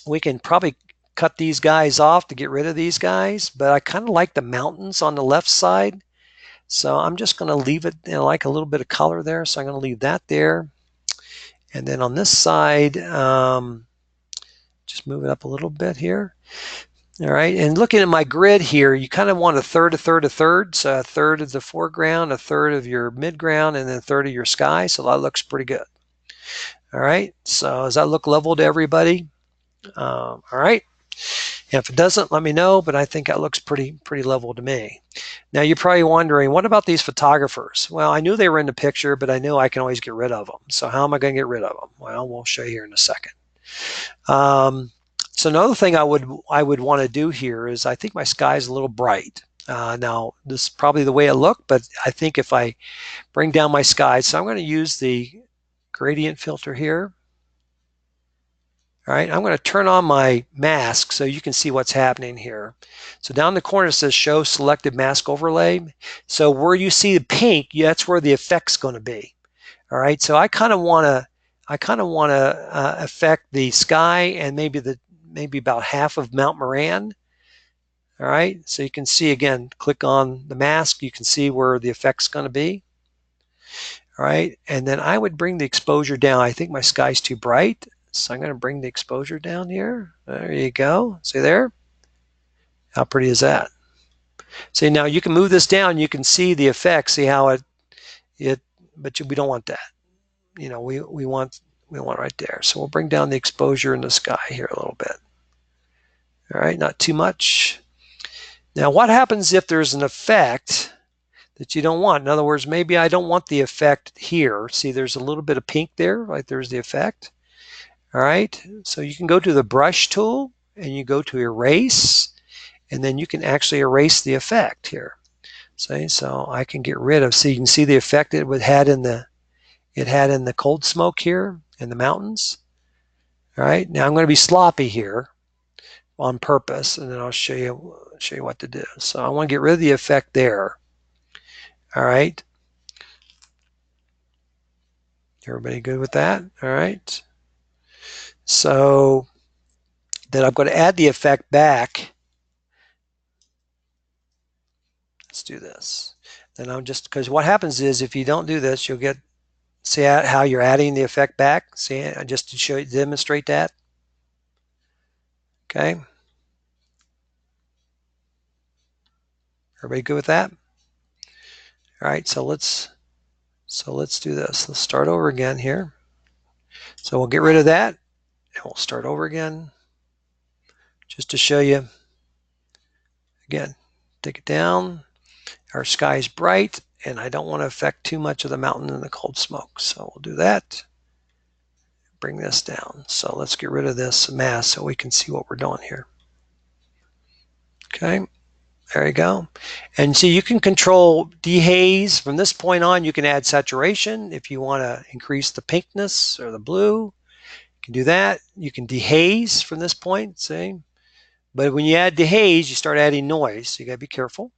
we can probably cut these guys off to get rid of these guys, but I kind of like the mountains on the left side. So I'm just going to leave it, like a little bit of color there. So I'm going to leave that there. And then on this side, just move it up a little bit here. All right. And looking at my grid here, you kind of want a third, a third, a third. So a third of the foreground, a third of your midground, and then a third of your sky. So that looks pretty good. All right. So does that look level to everybody? All right. And if it doesn't, let me know, but I think that looks pretty level to me. Now you're probably wondering, what about these photographers? Well, I knew they were in the picture, but I knew I can always get rid of them. So how am I going to get rid of them? Well, we'll show you here in a second. So another thing I would want to do here is, I think my sky is a little bright. Now this is probably the way it looked, but I think if I bring down my sky, so I'm going to use the gradient filter here. All right, I'm going to turn on my mask so you can see what's happening here. So down in the corner it says show selected mask overlay. So where you see the pink, that's where the effect's going to be. All right, so I kind of want to affect the sky and maybe about half of Mount Moran. All right, so you can see, again, click on the mask, you can see where the effect's going to be. All right, and then I would bring the exposure down. I think my sky's too bright. So I'm going to bring the exposure down here. There you go. See there? How pretty is that? See, now you can move this down. You can see the effect. See how but we don't want that. We want right there. So we'll bring down the exposure in the sky here a little bit. All right, not too much. Now, what happens if there's an effect that you don't want? In other words, maybe I don't want the effect here. See, there's a little bit of pink there, right? There's the effect. All right, so you can go to the brush tool and you go to erase, and then you can actually erase the effect here. See, so I can get rid of, so you can see the effect it had in the cold smoke here in the mountains. All right, now I'm going to be sloppy here on purpose, and then I'll show you what to do. So I want to get rid of the effect there. All right, everybody good with that? All right. So then I'm going to add the effect back. Let's do this. Then because what happens is, if you don't do this, you'll see how you're adding the effect back. See, just to demonstrate that. Okay. Everybody good with that? All right. So let's do this. Let's start over again here. So we'll get rid of that, and we'll start over again, just to show you. Again, take it down. Our sky is bright, and I don't want to affect too much of the mountain and the cold smoke. So we'll do that. Bring this down. So let's get rid of this mask so we can see what we're doing here. Okay, there you go. And so you can control dehaze. From this point on, you can add saturation if you want to increase the pinkness or the blue. You can do that. You can dehaze from this point, see? But when you add dehaze, you start adding noise. So you got to be careful.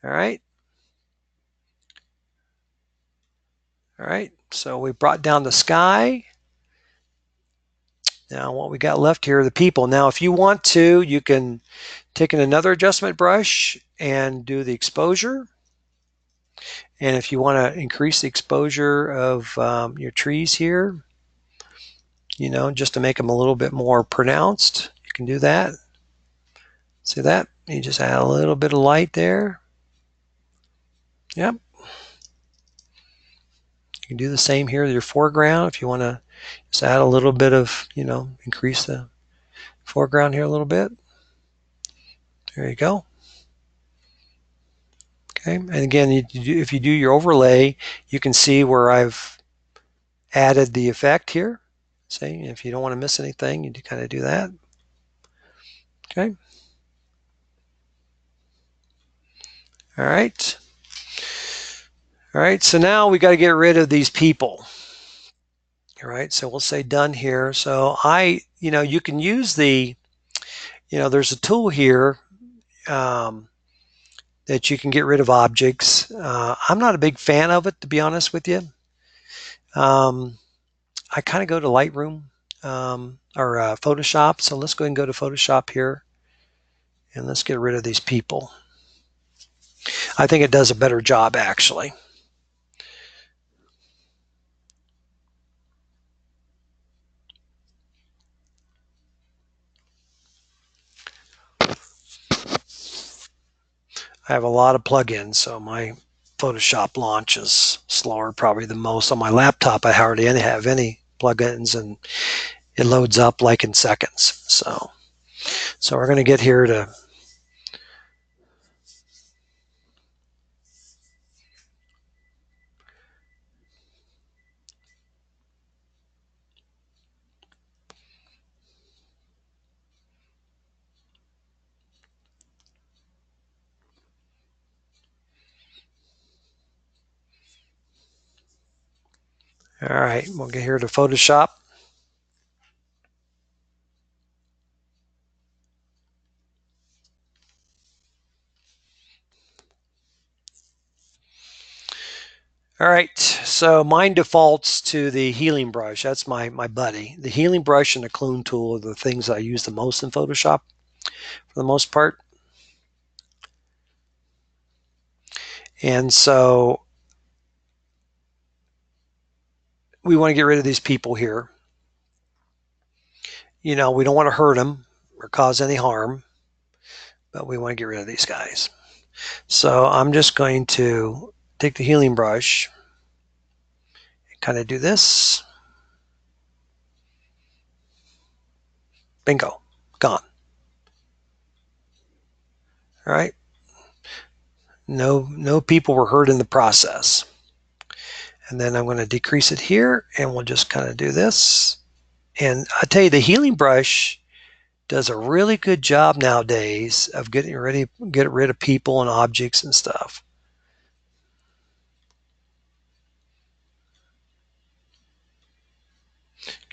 All right. All right. So we brought down the sky. Now what we got left here are the people. Now if you want to, you can take in another adjustment brush and do the exposure. And if you want to increase the exposure of your trees here, just to make them a little bit more pronounced, you can do that. See that? You just add a little bit of light there. Yep. You can do the same here with your foreground if you want to just add a little bit of, increase the foreground here a little bit. There you go. Okay, and again, if you do your overlay, you can see where I've added the effect here. See, if you don't want to miss anything, you kind of do that. Okay. All right. All right, so now we got to get rid of these people. All right, so we'll say done here. So you can use there's a tool here that you can get rid of objects. I'm not a big fan of it, to be honest with you. I kind of go to Lightroom or Photoshop. So let's go ahead and go to Photoshop here, and let's get rid of these people. I think it does a better job, actually. I have a lot of plugins, so my Photoshop launch is slower probably the most. On my laptop, I hardly have any plugins, and it loads up like in seconds. So we're going to get here to all right, we'll get here to Photoshop. All right, so mine defaults to the healing brush. That's my buddy. The healing brush and the clone tool are the things I use the most in Photoshop for the most part. And so we want to get rid of these people here. We don't want to hurt them or cause any harm, but we want to get rid of these guys. So I'm just going to take the healing brush and kind of do this. Bingo, gone. All right. No people were hurt in the process. And then I'm going to decrease it here, and we'll just kind of do this. And I tell you, the healing brush does a really good job nowadays of get rid of people and objects and stuff.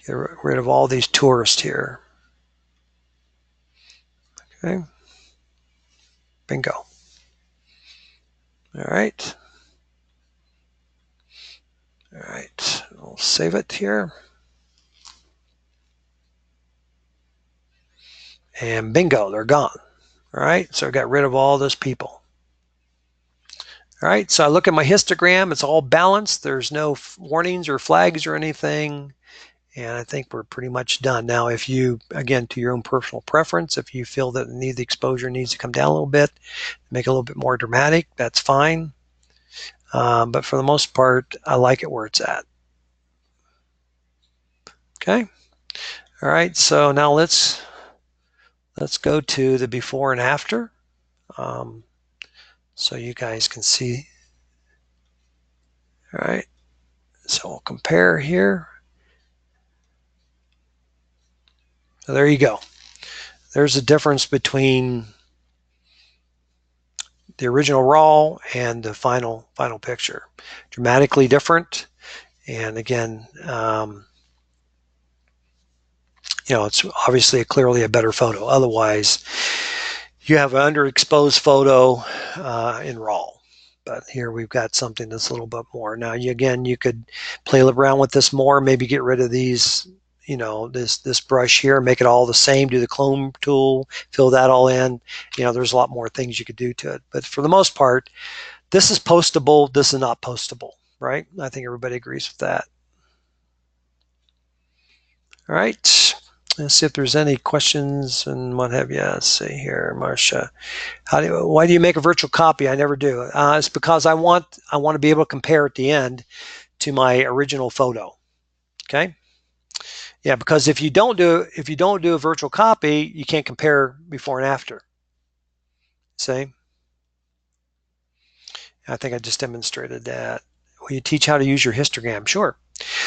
Get rid of all these tourists here. Okay. Bingo. All right. All right. We'll save it here. And bingo, they're gone. All right. So I got rid of all those people. All right. So I look at my histogram. It's all balanced. There's no warnings or flags or anything. And I think we're pretty much done. Now, if you, again, to your own personal preference, if you feel that the exposure needs to come down a little bit, make it a little bit more dramatic, that's fine. But for the most part, I like it where it's at. Okay. All right. So now let's go to the before and after, so you guys can see. All right. So we'll compare here. So there you go. There's a difference between the original raw and the final picture. Dramatically different. And again, it's obviously clearly a better photo. Otherwise, you have an underexposed photo in raw. But here we've got something that's a little bit more. Now, you could play around with this more, maybe get rid of these, this brush here, make it all the same, do the clone tool, fill that all in. There's a lot more things you could do to it. But for the most part, this is postable, this is not postable, right? I think everybody agrees with that. All right. Let's see if there's any questions and what have you. Let's see here, Marcia. Why do you make a virtual copy? I never do. It's because I want to be able to compare at the end to my original photo. Okay. Yeah, because if you don't do a virtual copy, you can't compare before and after. See? I think I just demonstrated that. Will you teach how to use your histogram? Sure.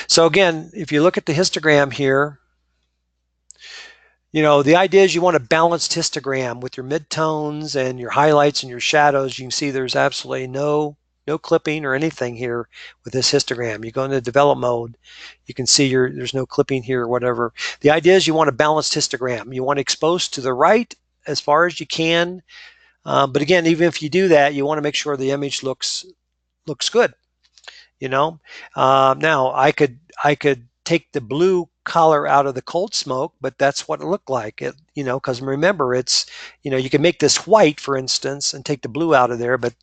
So again, if you look at the histogram here, the idea is you want a balanced histogram with your midtones and your highlights and your shadows. You can see there's absolutely no clipping or anything here with this histogram. You go into develop mode, you can see there's no clipping here or whatever. The idea is you want a balanced histogram. You want to expose to the right as far as you can. But again, even if you do that, you want to make sure the image looks good. Now I could take the blue color out of the cold smoke, but that's what it looked like. Because remember, you can make this white, for instance, and take the blue out of there, but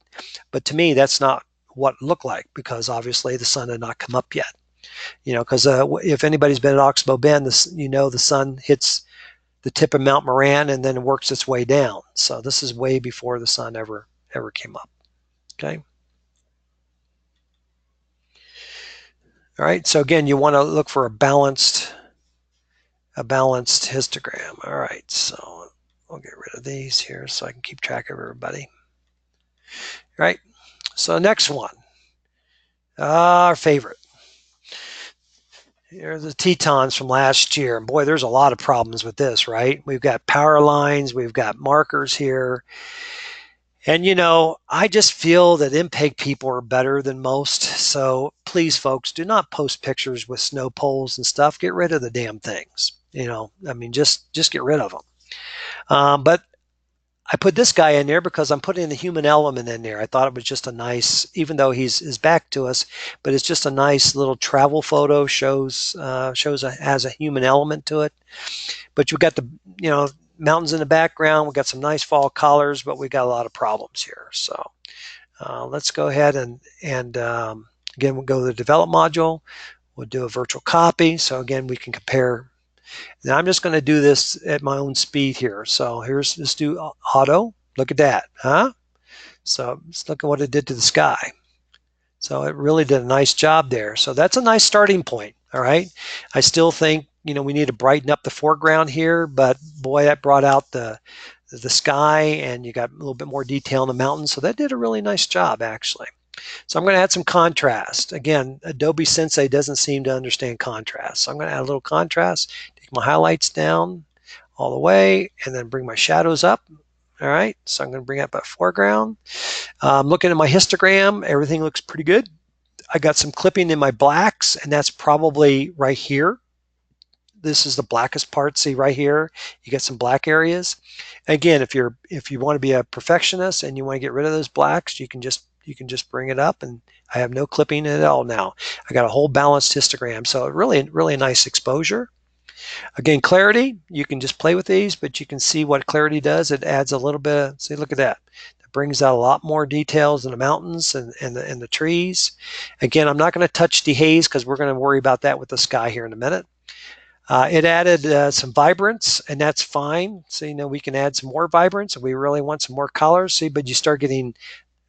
to me, that's not what it looked like because obviously the sun had not come up yet. Because if anybody's been at Oxbow Bend, the sun hits the tip of Mount Moran and then works its way down. So this is way before the sun ever came up. Okay. All right. So again, you want to look for a balanced histogram. All right. So I'll get rid of these here so I can keep track of everybody. All right. So next one, our favorite. Here are the Tetons from last year. And boy, there's a lot of problems with this, right? We've got power lines, we've got markers here. And I just feel that MPEG people are better than most. So please, folks, do not post pictures with snow poles and stuff. Get rid of the damn things. Just get rid of them. But I put this guy in there because I'm putting the human element in there. I thought it was just a nice, even though he's back to us, but it's just a nice little travel photo. Has a human element to it. But you've got the mountains in the background. We've got some nice fall colors, but we got a lot of problems here. So let's go ahead and again, we'll go to the develop module. We'll do a virtual copy. So again, we can compare. Now I'm just going to do this at my own speed here. So let's do auto. Look at that, huh? So let's look at what it did to the sky. So it really did a nice job there. So that's a nice starting point. All right. I still think, we need to brighten up the foreground here, but boy, that brought out the sky and you got a little bit more detail in the mountains. So that did a really nice job, actually. So I'm going to add some contrast. Again, Adobe Sensei doesn't seem to understand contrast. So I'm going to add a little contrast, take my highlights down all the way, and then bring my shadows up. All right, so I'm going to bring up that foreground. Looking at my histogram, everything looks pretty good. I got some clipping in my blacks, and that's probably right here. This is the blackest part. See right here, you get some black areas. Again, if you want to be a perfectionist and you want to get rid of those blacks, you can just bring it up, and I have no clipping at all now. I got a whole balanced histogram, so really nice exposure. Again, clarity, you can just play with these, but you can see what clarity does. It adds a little bit. See, look at that. It brings out a lot more details in the mountains and the trees. Again, I'm not going to touch dehaze because we're going to worry about that with the sky here in a minute. It added some vibrance, and that's fine. So, we can add some more vibrance if we really want some more colors. See, but you start getting,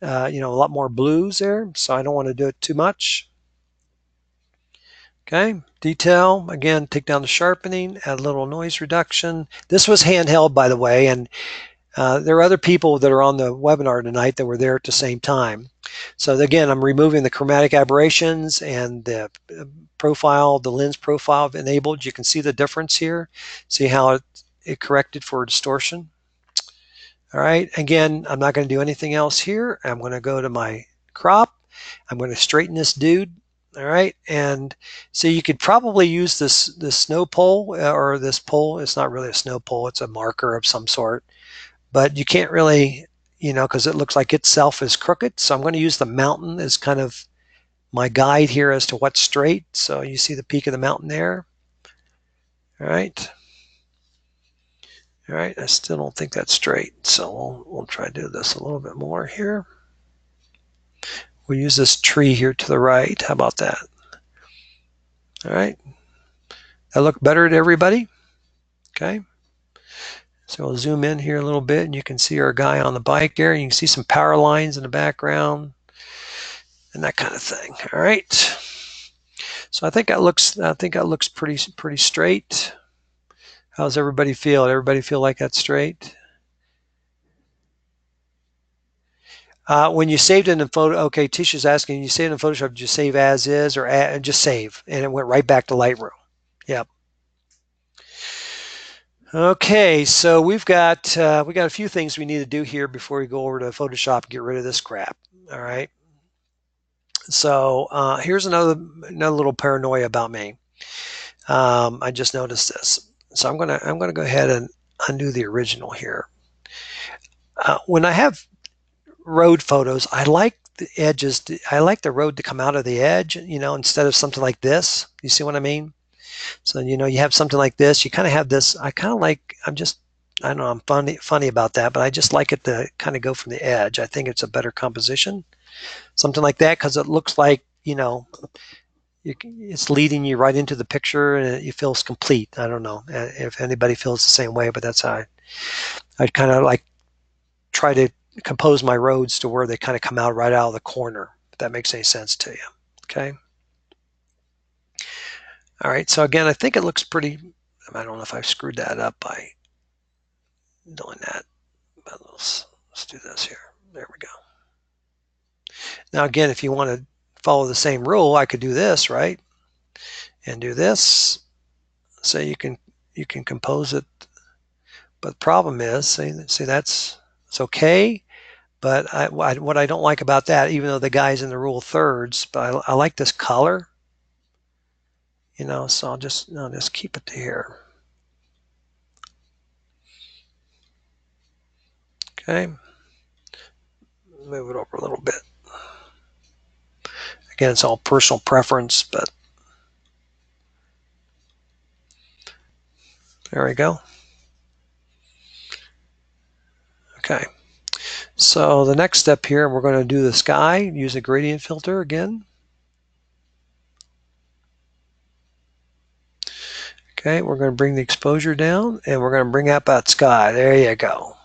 a lot more blues there. So I don't want to do it too much. Okay, detail, again, take down the sharpening, add a little noise reduction. This was handheld, by the way, and there are other people that are on the webinar tonight that were there at the same time. So again, I'm removing the chromatic aberrations and the the lens profile enabled. You can see the difference here. See how it corrected for distortion. All right, again, I'm not going to do anything else here. I'm going to go to my crop. I'm going to straighten this dude. All right, and so you could probably use this snow pole or this pole. It's not really a snow pole. It's a marker of some sort. But you can't really, because it looks like itself is crooked. So I'm going to use the mountain as kind of my guide here as to what's straight. So you see the peak of the mountain there. All right. All right, I still don't think that's straight. So we'll try to do this a little bit more here. We'll use this tree here to the right. How about that? All right. That look better to everybody? Okay. So we'll zoom in here a little bit, and you can see our guy on the bike there. You can see some power lines in the background and that kind of thing. All right. So I think that looks pretty straight. How's everybody feel? Everybody feel like that's straight? When you saved it in photo, okay, Tisha's asking, you saved it in Photoshop, did you save as is or just save? And it went right back to Lightroom. Yep. Okay, so we got a few things we need to do here before we go over to Photoshop and get rid of this crap. All right. So here's another little paranoia about me. I just noticed this, so I'm gonna go ahead and undo the original here. When I have road photos, I like the edges. I like the road to come out of the edge, instead of something like this. You see what I mean? So you have something like this. You kind of have this. I kind of like. I don't know. I'm funny about that, but I just like it to kind of go from the edge. I think it's a better composition, something like that, because it looks like it's leading you right into the picture, and it feels complete. I don't know if anybody feels the same way, but that's how I kind of like try to compose my roads to where they kind of come out right out of the corner, if that makes any sense to you. Okay. All right. So again, I think it looks pretty. I don't know if I've screwed that up by doing that, but let's do this here. There we go. Now again, if you want to follow the same rule, I could do this, right? And do this. So you can compose it. But the problem is, see it's okay. But what I don't like about that, even though the guy's in the rule of thirds, but I like this color. So I'll just keep it to here. Okay. Move it over a little bit. Again, it's all personal preference, but there we go. Okay. So the next step here, we're going to do the sky, use a gradient filter again. Okay, we're going to bring the exposure down, and we're going to bring up that sky. There you go.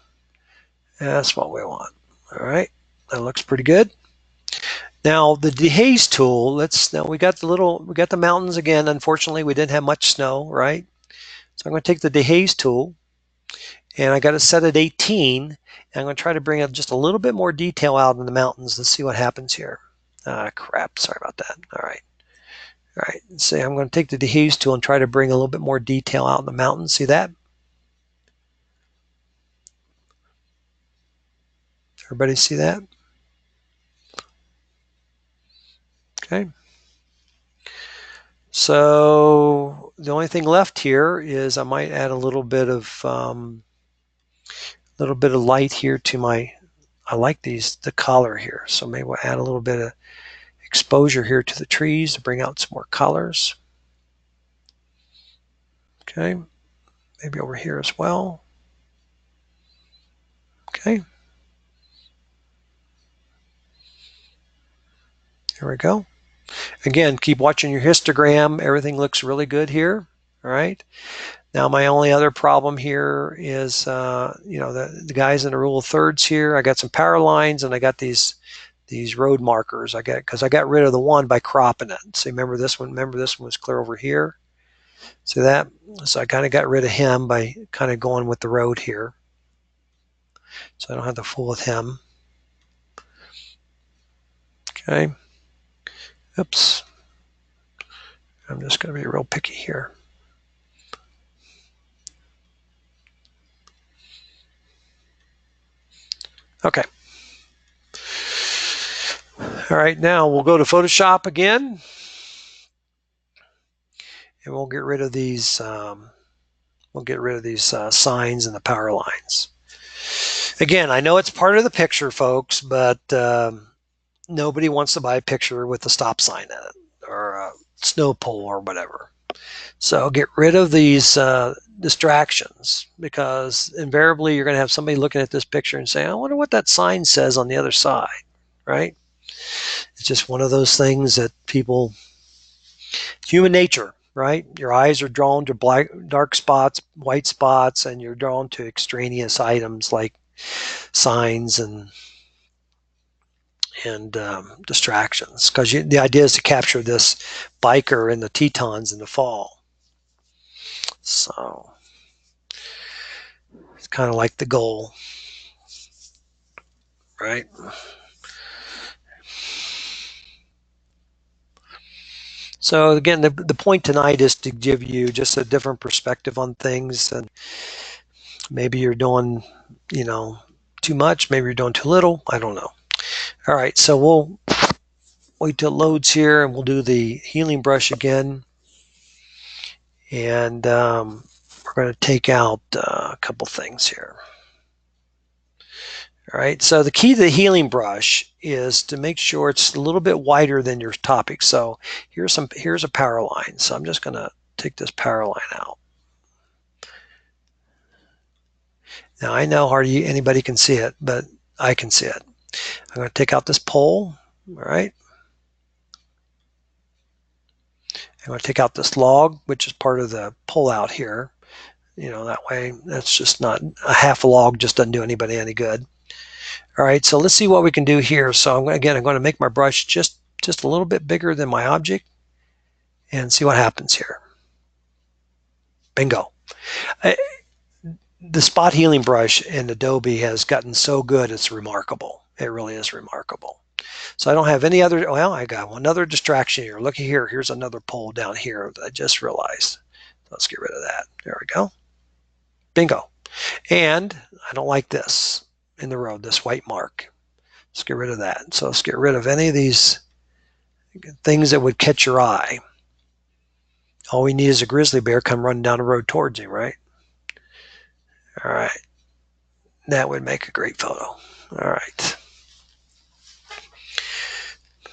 That's what we want. All right, that looks pretty good. Now the dehaze tool. Now we got the mountains again. Unfortunately, we didn't have much snow, right? So I'm going to take the dehaze tool, and I got it set at 18. And I'm going to try to bring up just a little bit more detail out in the mountains. Let's see what happens here. Crap. Sorry about that. All right. All right. So I'm going to take the dehaze tool and try to bring a little bit more detail out in the mountains. See that? Everybody see that? Okay. So the only thing left here is I might add a little bit of light here to my. I like the color here, so maybe we'll add a little bit of exposure here to the trees to bring out some more colors. Okay, maybe over here as well. Okay, here we go. Again, keep watching your histogram. Everything looks really good here. All right. Now my only other problem here is, the guys in the rule of thirds here. I got some power lines, and I got these road markers. Because I got rid of the one by cropping it. So remember this one? Remember this one was clear over here. See that? So I kind of got rid of him by kind of going with the road here. So I don't have to fool with him. Okay. Oops. I'm just going to be real picky here. Okay. All right, now we'll go to Photoshop again, and we'll get rid of these. Signs and the power lines. Again, I know it's part of the picture, folks, but nobody wants to buy a picture with a stop sign in it or a snow pole or whatever. So get rid of these distractions, because invariably you're going to have somebody looking at this picture and saying, I wonder what that sign says on the other side, right? It's just one of those things that human nature, right? Your eyes are drawn to black, dark spots, white spots, and you're drawn to extraneous items like signs and distractions. Because the idea is to capture this biker in the Tetons in the fall. So it's kind of like the goal, right? So again, the point tonight is to give you just a different perspective on things, and maybe you're doing, too much, maybe you're doing too little. I don't know. All right, so we'll wait till it loads here, and we'll do the healing brush again, and we're going to take out a couple things here. All right, so the key to the healing brush is to make sure it's a little bit wider than your topic. So here's a power line. So I'm just going to take this power line out. Now I know hardly anybody can see it, but I can see it. I'm going to take out this pole. All right. I'm going to take out this log, which is part of the pull out here. That way that's just not a half a log, just doesn't do anybody any good. All right, so let's see what we can do here. So I'm going to make my brush just a little bit bigger than my object and see what happens here. Bingo. The spot healing brush in Adobe has gotten so good, it's remarkable. It really is remarkable. So I don't have any other, well, I got one other distraction here. Looky here, here's another pole down here that I just realized. Let's get rid of that. There we go. Bingo. And I don't like this in the road, this white mark. Let's get rid of that. So let's get rid of any of these things that would catch your eye. All we need is a grizzly bear come running down the road towards you, right? All right. That would make a great photo. All right.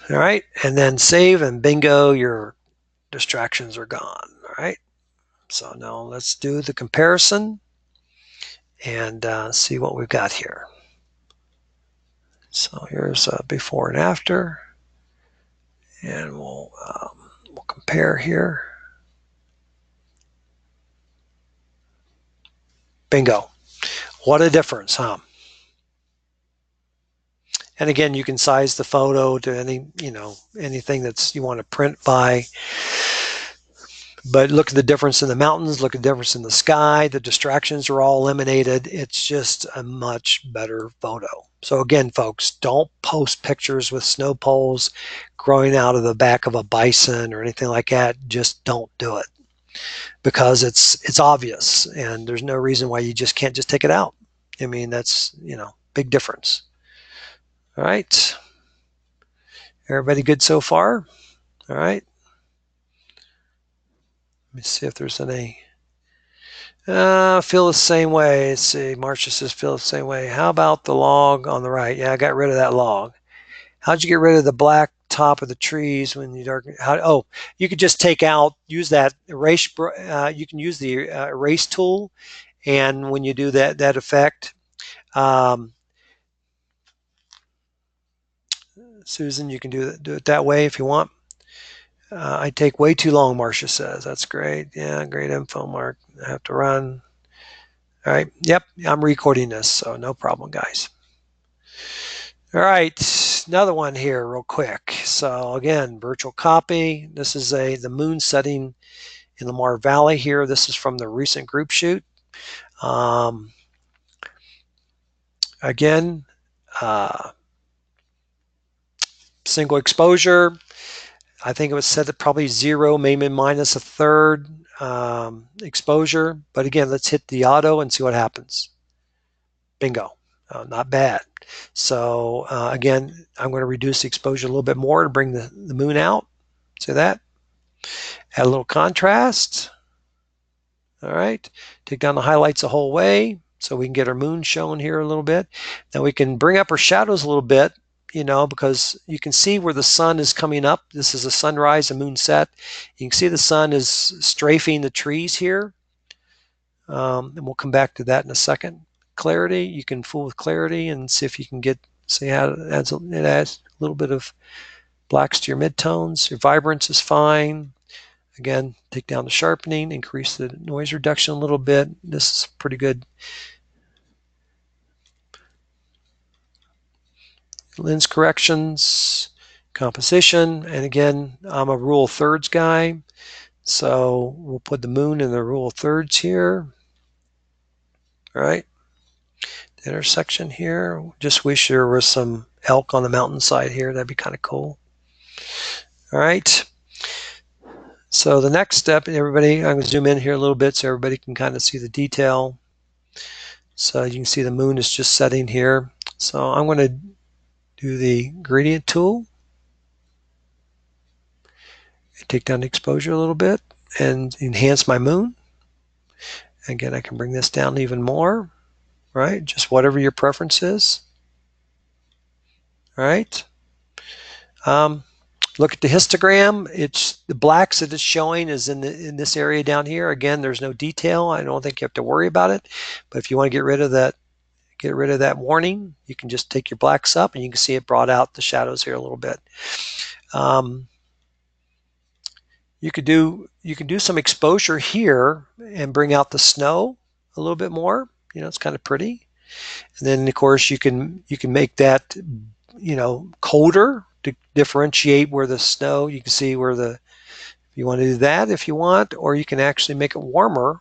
All right. And then save, and bingo, your distractions are gone. All right. So now let's do the comparison and see what we've got here. So here's a before and after, and we'll compare here. Bingo. What a difference, huh? And again, you can size the photo to anything that's you want to print by. But look at the difference in the mountains, look at the difference in the sky, the distractions are all eliminated. It's just a much better photo. So again, folks, don't post pictures with snow poles growing out of the back of a bison or anything like that. Just don't do it, because it's obvious, and there's no reason why you just can't just take it out. I mean, that's, big difference. All right. Everybody good so far? All right. Let me see if there's any. Feel the same way. Let's see. Marcia says feel the same way. How about the log on the right? Yeah, I got rid of that log. How'd you get rid of the black top of the trees when you darken? Oh, you could just use that erase. You can use the erase tool, and when you do that effect, Susan, you can do it that way if you want. I take way too long, Marcia says. That's great. Yeah, great info, Mark. I have to run. All right. Yep, I'm recording this, so no problem, guys. All right, another one here real quick. So again, virtual copy. This is the moon setting in Lamar Valley here. This is from the recent group shoot. Again, single exposure. I think it was set at probably 0, maybe minus a third exposure. But again, let's hit the auto and see what happens. Bingo. Not bad. So again, I'm going to reduce the exposure a little bit more to bring the moon out. See that? Add a little contrast. All right. Take down the highlights the whole way so we can get our moon shown here a little bit. Now we can bring up our shadows a little bit, because you can see where the sun is coming up. This is a sunrise, a moon set. You can see the sun is strafing the trees here. And we'll come back to that in a second. Clarity, you can fool with clarity and see if you can see how it adds a little bit of blacks to your midtones. Your vibrance is fine. Again, take down the sharpening, increase the noise reduction a little bit. This is pretty good. Lens corrections, composition, and again, I'm a rule of thirds guy, so we'll put the moon in the rule of thirds here. All right, the intersection here. Just wish there was some elk on the mountainside here. That'd be kind of cool. All right. So the next step, everybody, I'm going to zoom in here a little bit so everybody can kind of see the detail. So you can see the moon is just setting here. So I'm going to do the gradient tool, take down the exposure a little bit and enhance my moon. Again, I can bring this down even more, right? Just whatever your preference is. All right. Look at the histogram. It's the blacks that it's showing is in this area down here. Again, there's no detail. I don't think you have to worry about it. But if you want to get rid of that warning, you can just take your blacks up and you can see it brought out the shadows here a little bit. You can do some exposure here and bring out the snow a little bit more. It's kind of pretty. And then of course you can make that colder to differentiate where the snow. You can see where if you want to do that if you want, or you can actually make it warmer,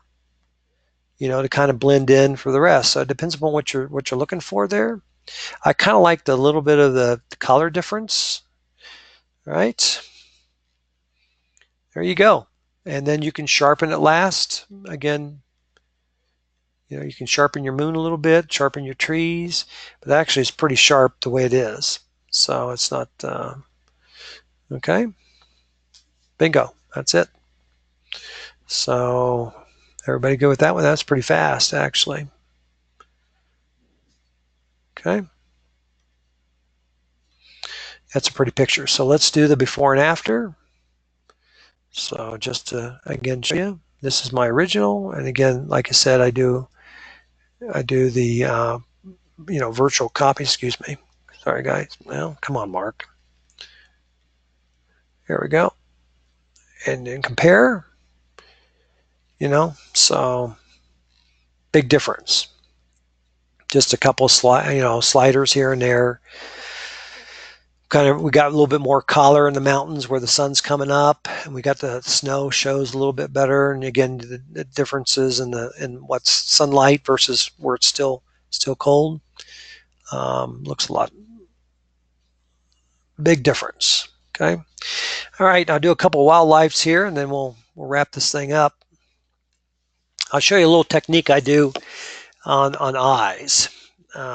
to kind of blend in for the rest. So it depends upon what you're looking for there. I kind of like the little bit of the color difference. Right. There you go. And then you can sharpen it last. Again, you can sharpen your moon a little bit, sharpen your trees, but actually it's pretty sharp the way it is. So it's not, okay. Bingo, that's it. So everybody go with that one? That's pretty fast, actually. Okay. That's a pretty picture. So let's do the before and after. So just to, again, show you, this is my original. And again, like I said, I do the, virtual copy, excuse me. Sorry, guys. Well, come on, Mark. Here we go. And then compare, so big difference. Just a couple sliders here and there. We got a little bit more color in the mountains where the sun's coming up, and we got the snow shows a little bit better. And again, the differences in what's sunlight versus where it's still cold. Looks a lot big difference. Okay. All right. I'll do a couple of wildlifes here, and then we'll wrap this thing up. I'll show you a little technique I do on eyes,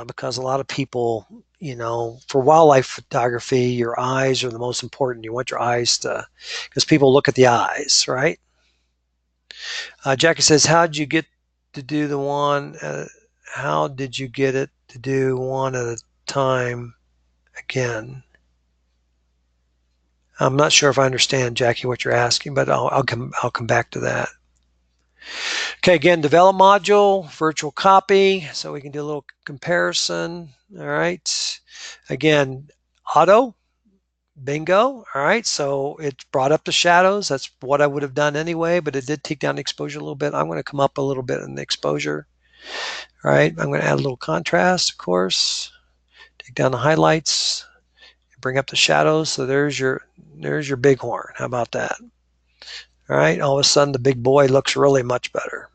because a lot of people, for wildlife photography, your eyes are the most important. You want your eyes because people look at the eyes, right? Jackie says, how did you get to do the one? How did you get it to do one at a time again? I'm not sure if I understand, Jackie, what you're asking, but I'll come back to that. Okay, again, develop module, virtual copy, so we can do a little comparison. All right. Again, auto, bingo. All right, so it brought up the shadows. That's what I would have done anyway, but it did take down the exposure a little bit. I'm going to come up a little bit in the exposure. All right, I'm going to add a little contrast, of course. Take down the highlights, bring up the shadows. So there's your bighorn. How about that? All right, all of a sudden the big boy looks really much better.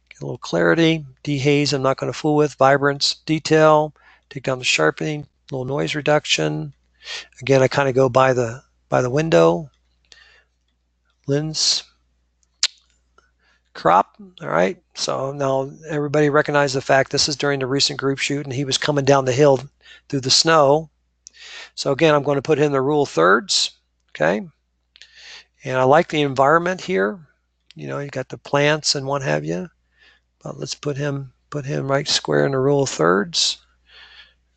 Get a little clarity, dehaze I'm not going to fool with, vibrance, detail, take down the sharpening, a little noise reduction. Again, I kind of go by the window, lens, crop. All right, so now everybody recognize the fact this is during the recent group shoot and he was coming down the hill through the snow. So again, I'm going to put in the rule of thirds, okay? And I like the environment here. You got the plants and what have you. But let's put him right square in the rule of thirds.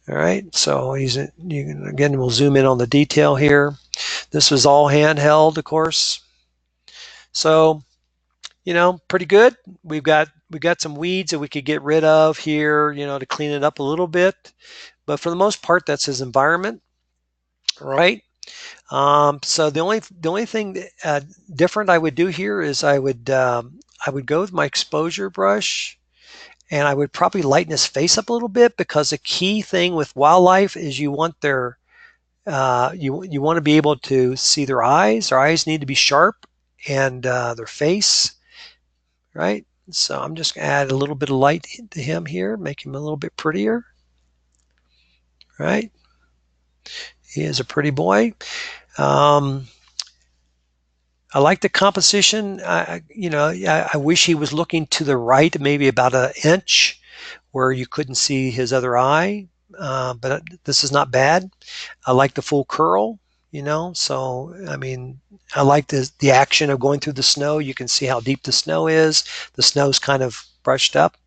All right. So again, we'll zoom in on the detail here. This was all handheld, of course. So, pretty good. We got some weeds that we could get rid of here, to clean it up a little bit. But for the most part, that's his environment, right? So the only thing different I would do here is I would go with my exposure brush, and I would probably lighten his face up a little bit, because the key thing with wildlife is you want you want to be able to see their eyes. Their eyes need to be sharp, and their face, right? So I'm just gonna add a little bit of light to him here, make him a little bit prettier, right? He is a pretty boy. Um, I like the composition. I wish he was looking to the right, maybe about an inch, where you couldn't see his other eye. But this is not bad. I like the full curl, So I mean, I like the action of going through the snow. You can see how deep the snow is. The snow's kind of brushed up.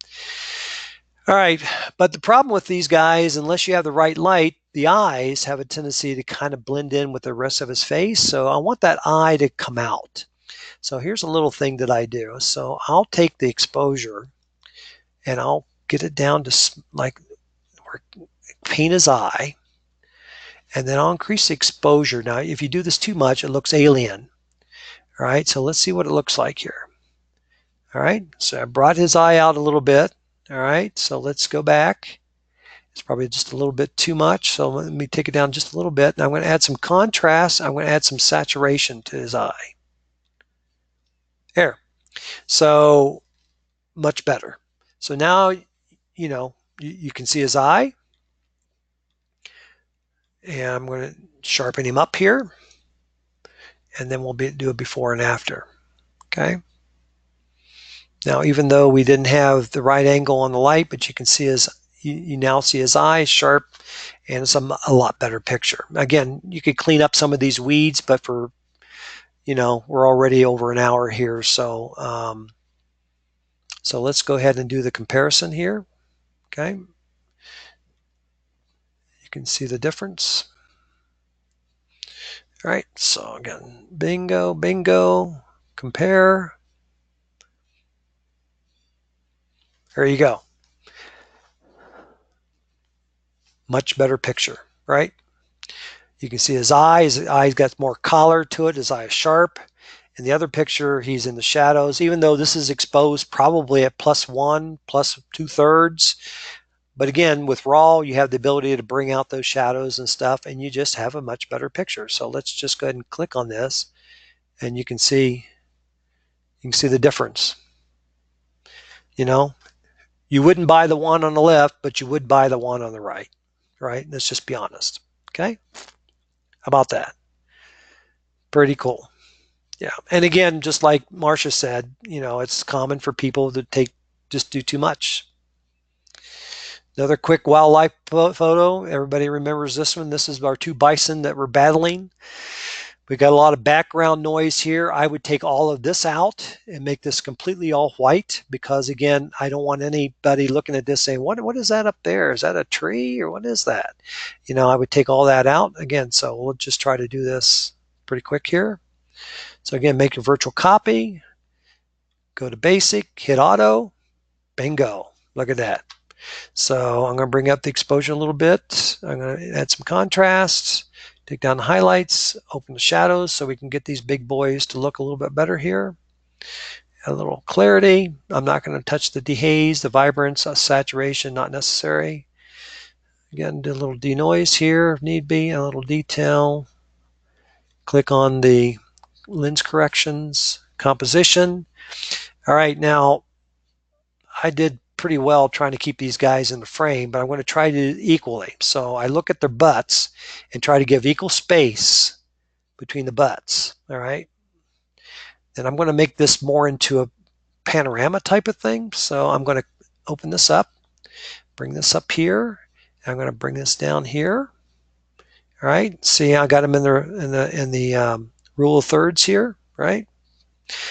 All right, but the problem with these guys, unless you have the right light, the eyes have a tendency to kind of blend in with the rest of his face. So I want that eye to come out. So here's a little thing that I do. So I'll take the exposure and I'll get it down to like paint his eye, and then I'll increase the exposure. Now, if you do this too much, it looks alien. All right, so let's see what it looks like here. All right, so I brought his eye out a little bit. All right, so let's go back. It's probably just a little bit too much, so let me take it down just a little bit. And I'm going to add some contrast. I'm going to add some saturation to his eye. There. So much better. So now, you can see his eye, and I'm going to sharpen him up here, and then we'll do a before and after. Okay. Now, even though we didn't have the right angle on the light, but you can see you now see his eyes sharp, and it's a lot better picture. Again, you could clean up some of these weeds, but we're already over an hour here, so let's go ahead and do the comparison here. Okay, you can see the difference. All right, so again, bingo, compare. There you go. Much better picture, right? You can see his eye. His eye's got more color to it. His eye is sharp. In the other picture, he's in the shadows, even though this is exposed probably at +1, +2/3. But again, with RAW, you have the ability to bring out those shadows and stuff, and you just have a much better picture. So let's just go ahead and click on this, and you can see the difference. You wouldn't buy the one on the left, but you would buy the one on the right, right? Let's just be honest. Okay? How about that? Pretty cool. Yeah. And again, just like Marcia said, it's common for people to just do too much. Another quick wildlife photo. Everybody remembers this one. This is our two bison that were battling. We got a lot of background noise here. I would take all of this out and make this completely all white, because again, I don't want anybody looking at this saying, what is that up there? Is that a tree, or what is that? I would take all that out again. So we'll just try to do this pretty quick here. So again, make a virtual copy, go to basic, hit auto, bingo. Look at that. So I'm going to bring up the exposure a little bit. I'm going to add some contrast, take down the highlights, open the shadows so we can get these big boys to look a little bit better here. Add a little clarity. I'm not going to touch the dehaze, the vibrance, saturation, not necessary. Again, do a little denoise here if need be, a little detail. Click on the lens corrections, composition. All right, now I did pretty well trying to keep these guys in the frame, but I'm going to try to do equally. So I look at their butts and try to give equal space between the butts. All right. And I'm going to make this more into a panorama type of thing. So I'm going to open this up, bring this up here. And I'm going to bring this down here. All right. See, I got them in the rule of thirds here, right?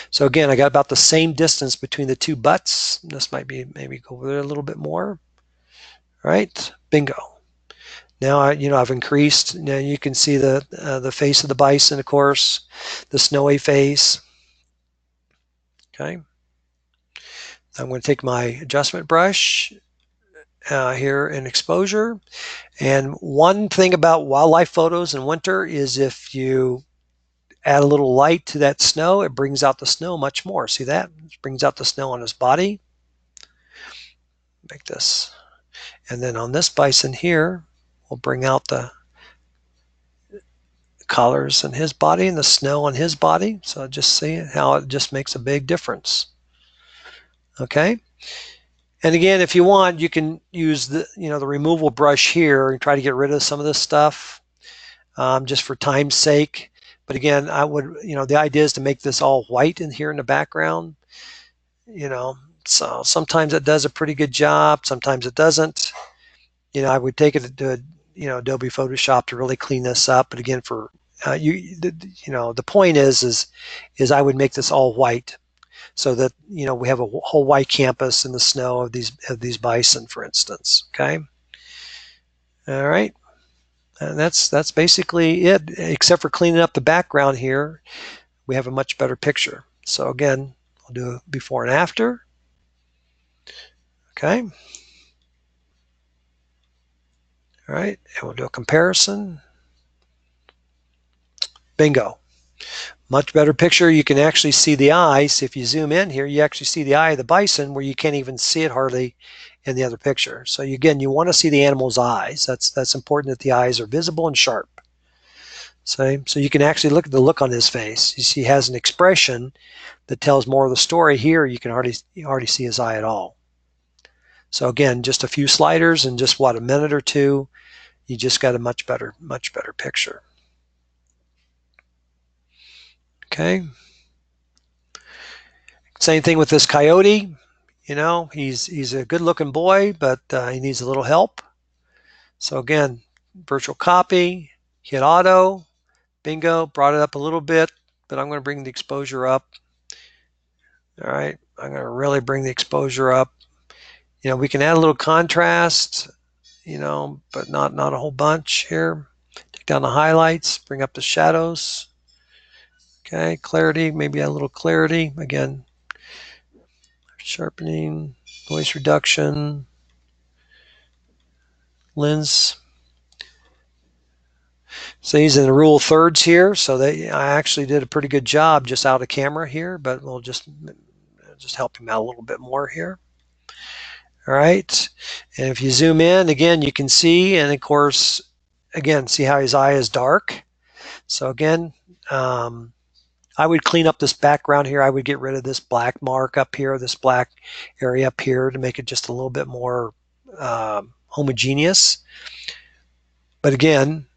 So again, I got about the same distance between the two butts. This might be maybe go over there a little bit more. All right, bingo. Now I've increased. Now you can see the face of the bison, of course, the snowy face. Okay. I'm going to take my adjustment brush, here in exposure. And one thing about wildlife photos in winter is if you add a little light to that snow, it brings out the snow much more. See that? It brings out the snow on his body. Make this. And then on this bison here, we'll bring out the colors in his body and the snow on his body. So just see how it just makes a big difference. Okay. And again, if you want, you can use the removal brush here and try to get rid of some of this stuff, just for time's sake. But again, I would, the idea is to make this all white in here in the background. So sometimes it does a pretty good job. Sometimes it doesn't. I would take it to Adobe Photoshop to really clean this up. But again, for the point is I would make this all white, so that we have a whole white campus in the snow of these bison, for instance. Okay. All right. And that's basically it, except for cleaning up the background here. We have a much better picture. So again, I'll do a before and after. Okay. All right. And we'll do a comparison. Bingo. Much better picture. You can actually see the eyes. If you zoom in here, you actually see the eye of the bison where you can't even see it hardly in the other picture. So again, you want to see the animal's eyes. That's important, that the eyes are visible and sharp. So you can actually look at the look on his face. You see he has an expression that tells more of the story. Here you can hardly see his eye at all. So again, just a few sliders and just a minute or two, you just got a much better picture. Okay. Same thing with this coyote. He's a good looking boy, but he needs a little help. So again, virtual copy, hit auto, bingo, brought it up a little bit, but I'm going to bring the exposure up. All right, I'm going to really bring the exposure up. We can add a little contrast, but not a whole bunch here. Take down the highlights, bring up the shadows. Okay, clarity, maybe add a little clarity. Again, sharpening, noise reduction, lens. So he's in the rule of thirds here. So I actually did a pretty good job just out of camera here, but we'll just help him out a little bit more here. All right. And if you zoom in again, you can see, and of course, again, see how his eye is dark. So again, I would clean up this background here. I would get rid of this black mark up here, this black area up here, to make it just a little bit more homogeneous. But again,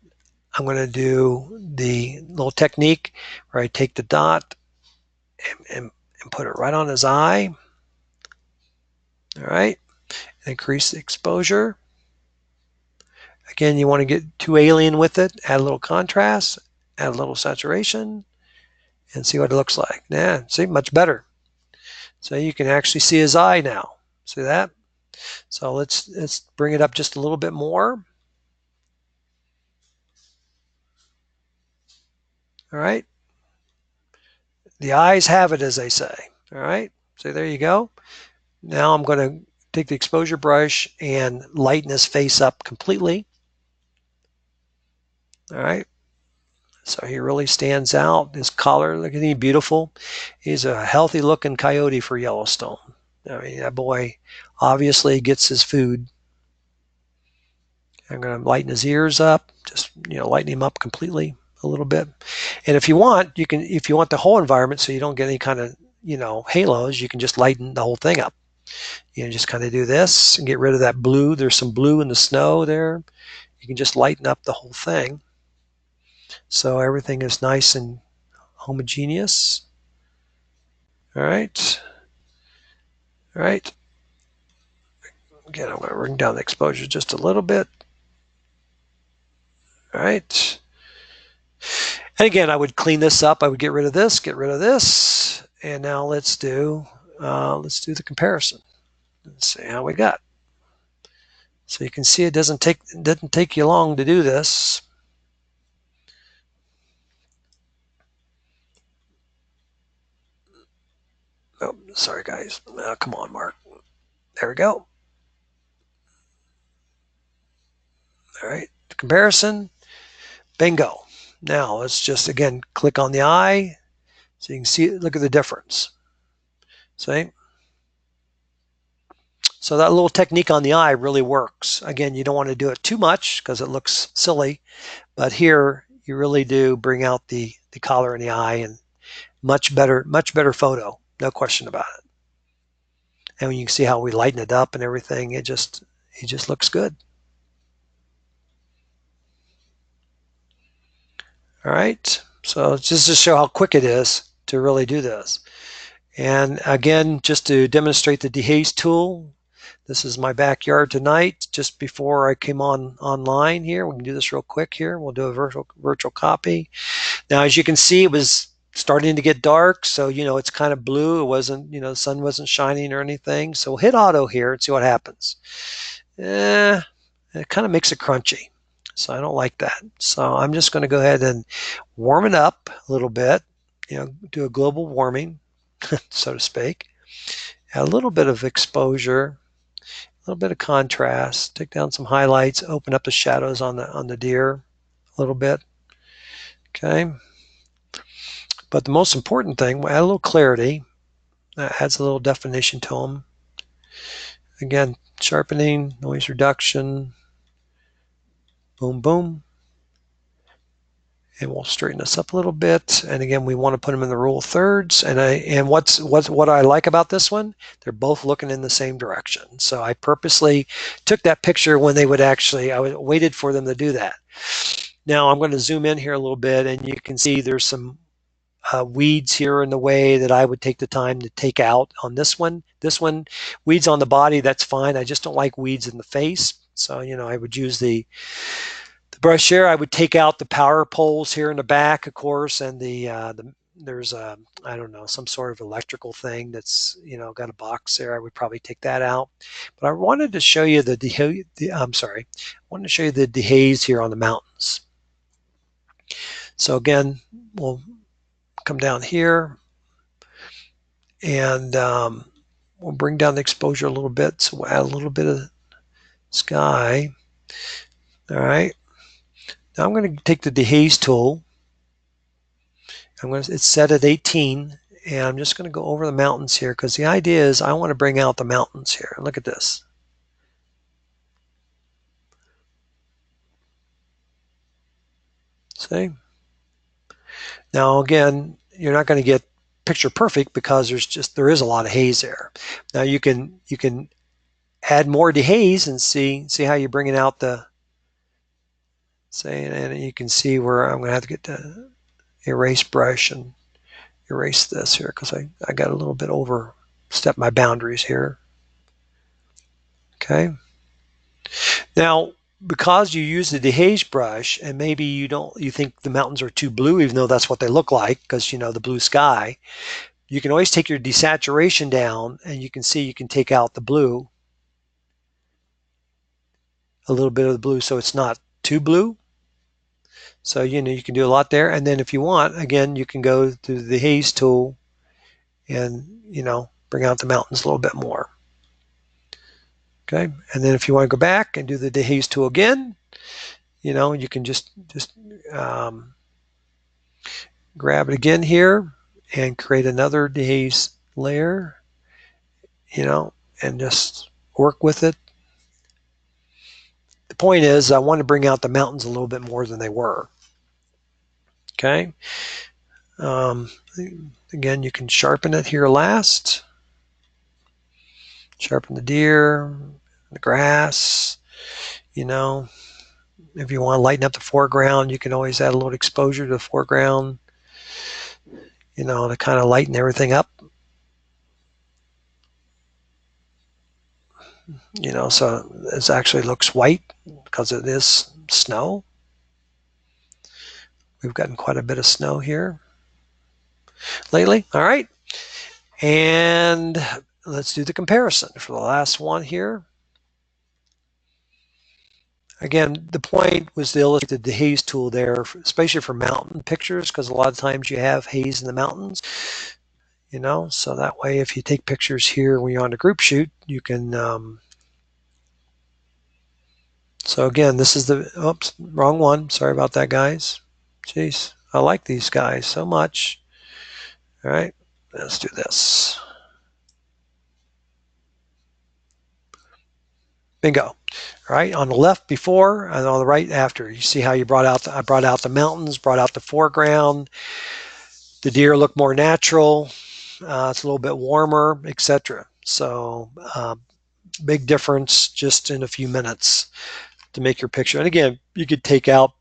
I'm going to do the little technique where I take the dot and put it right on his eye. All right. Increase the exposure. Again, you want to get too alien with it. Add a little contrast, add a little saturation, and see what it looks like. Yeah, see, much better. So you can actually see his eye now. See that? So let's bring it up just a little bit more. All right. The eyes have it, as they say. All right. So there you go. Now I'm going to take the exposure brush and lighten his face up completely. All right. So he really stands out. His collar, look at him, beautiful. He's a healthy looking coyote for Yellowstone. I mean, that boy obviously gets his food. I'm going to lighten his ears up, just lighten him up completely a little bit. And if you want, if you want the whole environment so you don't get any kind of halos, you can just lighten the whole thing up. Just kind of do this and get rid of that blue. There's some blue in the snow there. You can just lighten up the whole thing, so everything is nice and homogeneous. All right. All right. Again, I'm going to bring down the exposure just a little bit. All right. And again, I would clean this up. I would get rid of this. And now let's do the comparison. Let's see how we got. So you can see it doesn't take you long to do this. Oh, sorry guys. Come on, Mark. There we go. All right, comparison, bingo. Now let's just again click on the eye so you can see, look at the difference. See? So that little technique on the eye really works. Again, you don't want to do it too much because it looks silly, but here you really do bring out the color in the eye, and much better photo, no question about it. And you can see how we lighten it up and everything, it just looks good. All right, so just to show how quick it is to really do this. And again, just to demonstrate the dehaze tool, this is my backyard tonight, just before I came online here. We can do this real quick here. We'll do a virtual copy. Now, as you can see, it was starting to get dark, so it's kind of blue. It wasn't, the sun wasn't shining or anything. So we'll hit auto here and see what happens. It kind of makes it crunchy, so I don't like that. So I'm just going to go ahead and warm it up a little bit, do a global warming, so to speak. Add a little bit of exposure, a little bit of contrast, take down some highlights, open up the shadows on the deer a little bit. Okay. But the most important thing, we'll add a little clarity. That adds a little definition to them. Again, sharpening, noise reduction, boom, boom. And we'll straighten this up a little bit. And again, we want to put them in the rule of thirds. And what I like about this one, they're both looking in the same direction. So I purposely took that picture when they would actually, I waited for them to do that. Now I'm going to zoom in here a little bit, and you can see there's some weeds here in the way that I would take the time to take out on this one. This one, weeds on the body, that's fine. I just don't like weeds in the face. So, I would use the brush here. I would take out the power poles here in the back, of course, and there's I don't know, some sort of electrical thing that's got a box there. I would probably take that out. But I wanted to show you I wanted to show you the dehaze here on the mountains. So again, we'll come down here, and we'll bring down the exposure a little bit. So we'll add a little bit of sky. All right. Now I'm going to take the dehaze tool. It's set at 18, and I'm just going to go over the mountains here, because the idea is I want to bring out the mountains here. Look at this. See? Now again, you're not going to get picture perfect because there is a lot of haze there. Now you can add more dehaze and see how you're bringing out the, and you can see where I'm going to have to get the erase brush and erase this here, because I got a little bit overstepped my boundaries here. Okay. Now, because you use the dehaze brush, and maybe you think the mountains are too blue, even though that's what they look like, because the blue sky, you can always take your desaturation down, and you can see you can take out the blue, a little bit of the blue, so it's not too blue. So you can do a lot there. And then if you want, again, you can go to the haze tool and bring out the mountains a little bit more. Okay. And then if you want to go back and do the dehaze tool again, you can just grab it again here and create another dehaze layer, and just work with it. The point is, I want to bring out the mountains a little bit more than they were. Okay. Again, you can sharpen it here last. Sharpen the deer, the grass. If you want to lighten up the foreground, you can always add a little exposure to the foreground, to kind of lighten everything up. So it actually looks white because it is snow. We've gotten quite a bit of snow here lately. All right. And let's do the comparison for the last one here. Again, the point was to illustrate the haze tool there, especially for mountain pictures, because a lot of times you have haze in the mountains, so that way if you take pictures here when you're on a group shoot, you can So again, this is the, oops, wrong one. Sorry about that, guys. Jeez, I like these guys so much. All right, let's do this. Bingo. All right, on the left before and on the right after. You see how you brought out, I brought out the mountains, brought out the foreground. The deer look more natural. It's a little bit warmer, etc. So big difference just in a few minutes to make your picture. And again, you could take out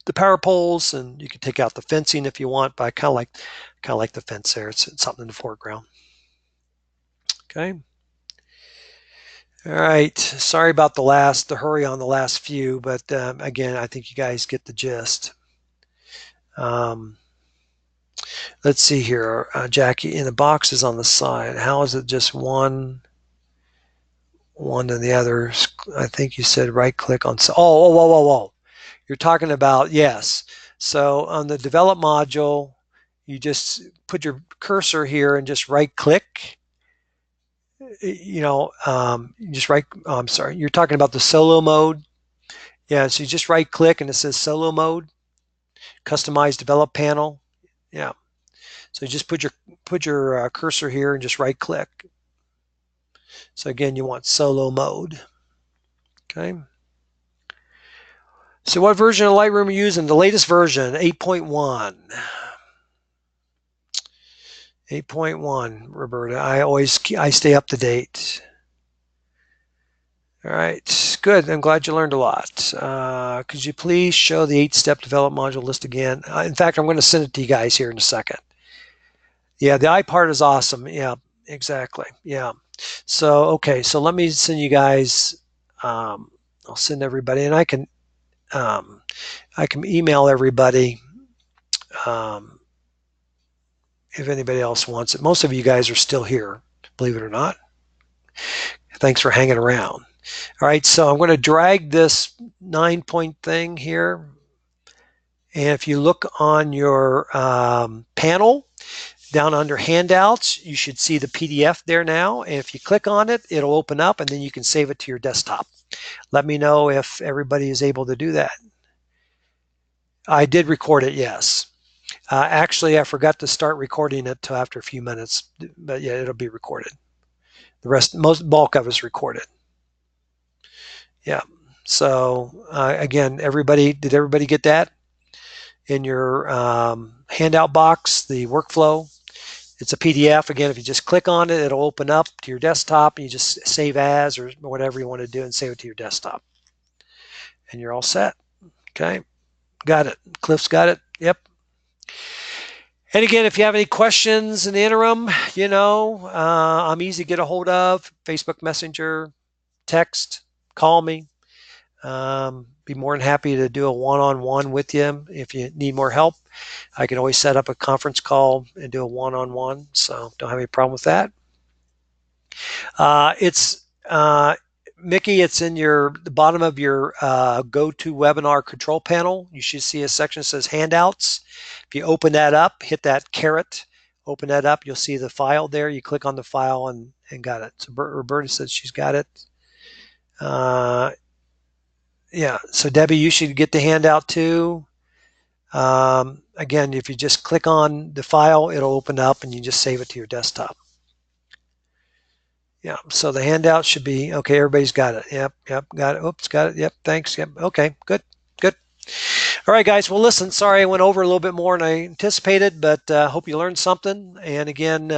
the power poles and you could take out the fencing if you want, but I kind of like the fence there. It's something in the foreground. Okay. All right. Sorry about the hurry on the last few, but again, I think you guys get the gist. Um, let's see here, Jackie. In the boxes on the side, how is it just one and the other? I think you said right click on. Oh. You're talking about, yes. So on the develop module, you just put your cursor here and just right click. You just right. Oh, I'm sorry. You're talking about the solo mode. Yeah. So you just right click and it says solo mode, customize develop panel. Yeah. So you just put your cursor here and just right click. So again, you want solo mode. Okay. So what version of Lightroom are you using? The latest version, 8.1. 8.1, Roberta. I stay up to date. All right, good. I'm glad you learned a lot. Could you please show the 8-step develop module list again? In fact, I'm going to send it to you guys here in a second. Yeah, the I part is awesome. Yeah, exactly. Yeah. So, okay, so let me send you guys, I'll send everybody, and I can email everybody if anybody else wants it. Most of you guys are still here, believe it or not. Thanks for hanging around. All right, so I'm going to drag this 9-point thing here. And if you look on your panel, down under handouts, you should see the PDF there now. And if you click on it, it'll open up and then you can save it to your desktop. Let me know if everybody is able to do that. I did record it, yes. Actually, I forgot to start recording it till after a few minutes, but yeah, it'll be recorded. The bulk of it is recorded. Yeah. So again, did everybody get that in your handout box, the workflow? It's a PDF. Again, if you just click on it, it'll open up to your desktop and you just save as or whatever you want to do and save it to your desktop. And you're all set. Okay. Got it. Cliff's got it. Yep. And again, if you have any questions in the interim, I'm easy to get a hold of. Facebook Messenger, text, call me. Be more than happy to do a one-on-one with you if you need more help. I can always set up a conference call and do a one-on-one, so don't have any problem with that. It's Mickey, it's in the bottom of your GoToWebinar control panel. You should see a section that says handouts. If you open that up, hit that caret, open that up, you'll see the file there. You click on the file and got it. So Roberta says she's got it. Yeah, so Debbie, you should get the handout too. Again, if you just click on the file, it'll open up and you just save it to your desktop. Yeah, so the handout should be, okay, everybody's got it. Yep, got it. Oops, got it. Yep, thanks. Yep, okay, good. All right, guys, well, listen, sorry I went over a little bit more than I anticipated, but hope you learned something. And again,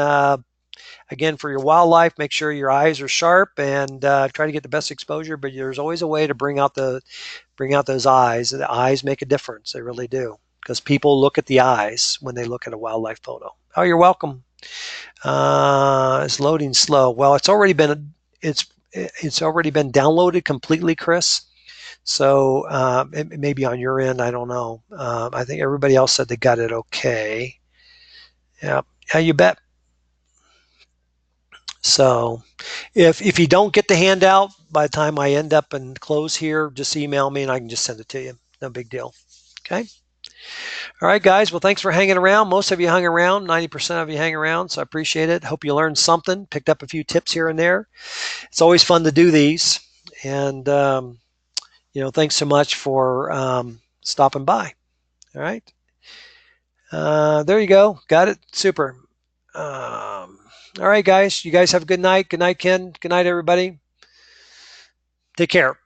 for your wildlife, make sure your eyes are sharp and try to get the best exposure, but there's always a way to bring out those eyes. The eyes make a difference. They really do, because people look at the eyes when they look at a wildlife photo. Oh, you're welcome. It's loading slow. Well, it's already been downloaded completely, Chris. So it may be on your end. I don't know. I think everybody else said they got it okay. Yeah, you bet. So if you don't get the handout by the time I end up and close here, just email me and I can just send it to you. No big deal. Okay. All right, guys. Well, thanks for hanging around. Most of you hung around. 90% of you hang around, so I appreciate it. Hope you learned something, picked up a few tips here and there. It's always fun to do these. And thanks so much for stopping by. All right. There you go. Got it. Super. All right, guys. You guys have a good night. Good night, Ken. Good night, everybody. Take care.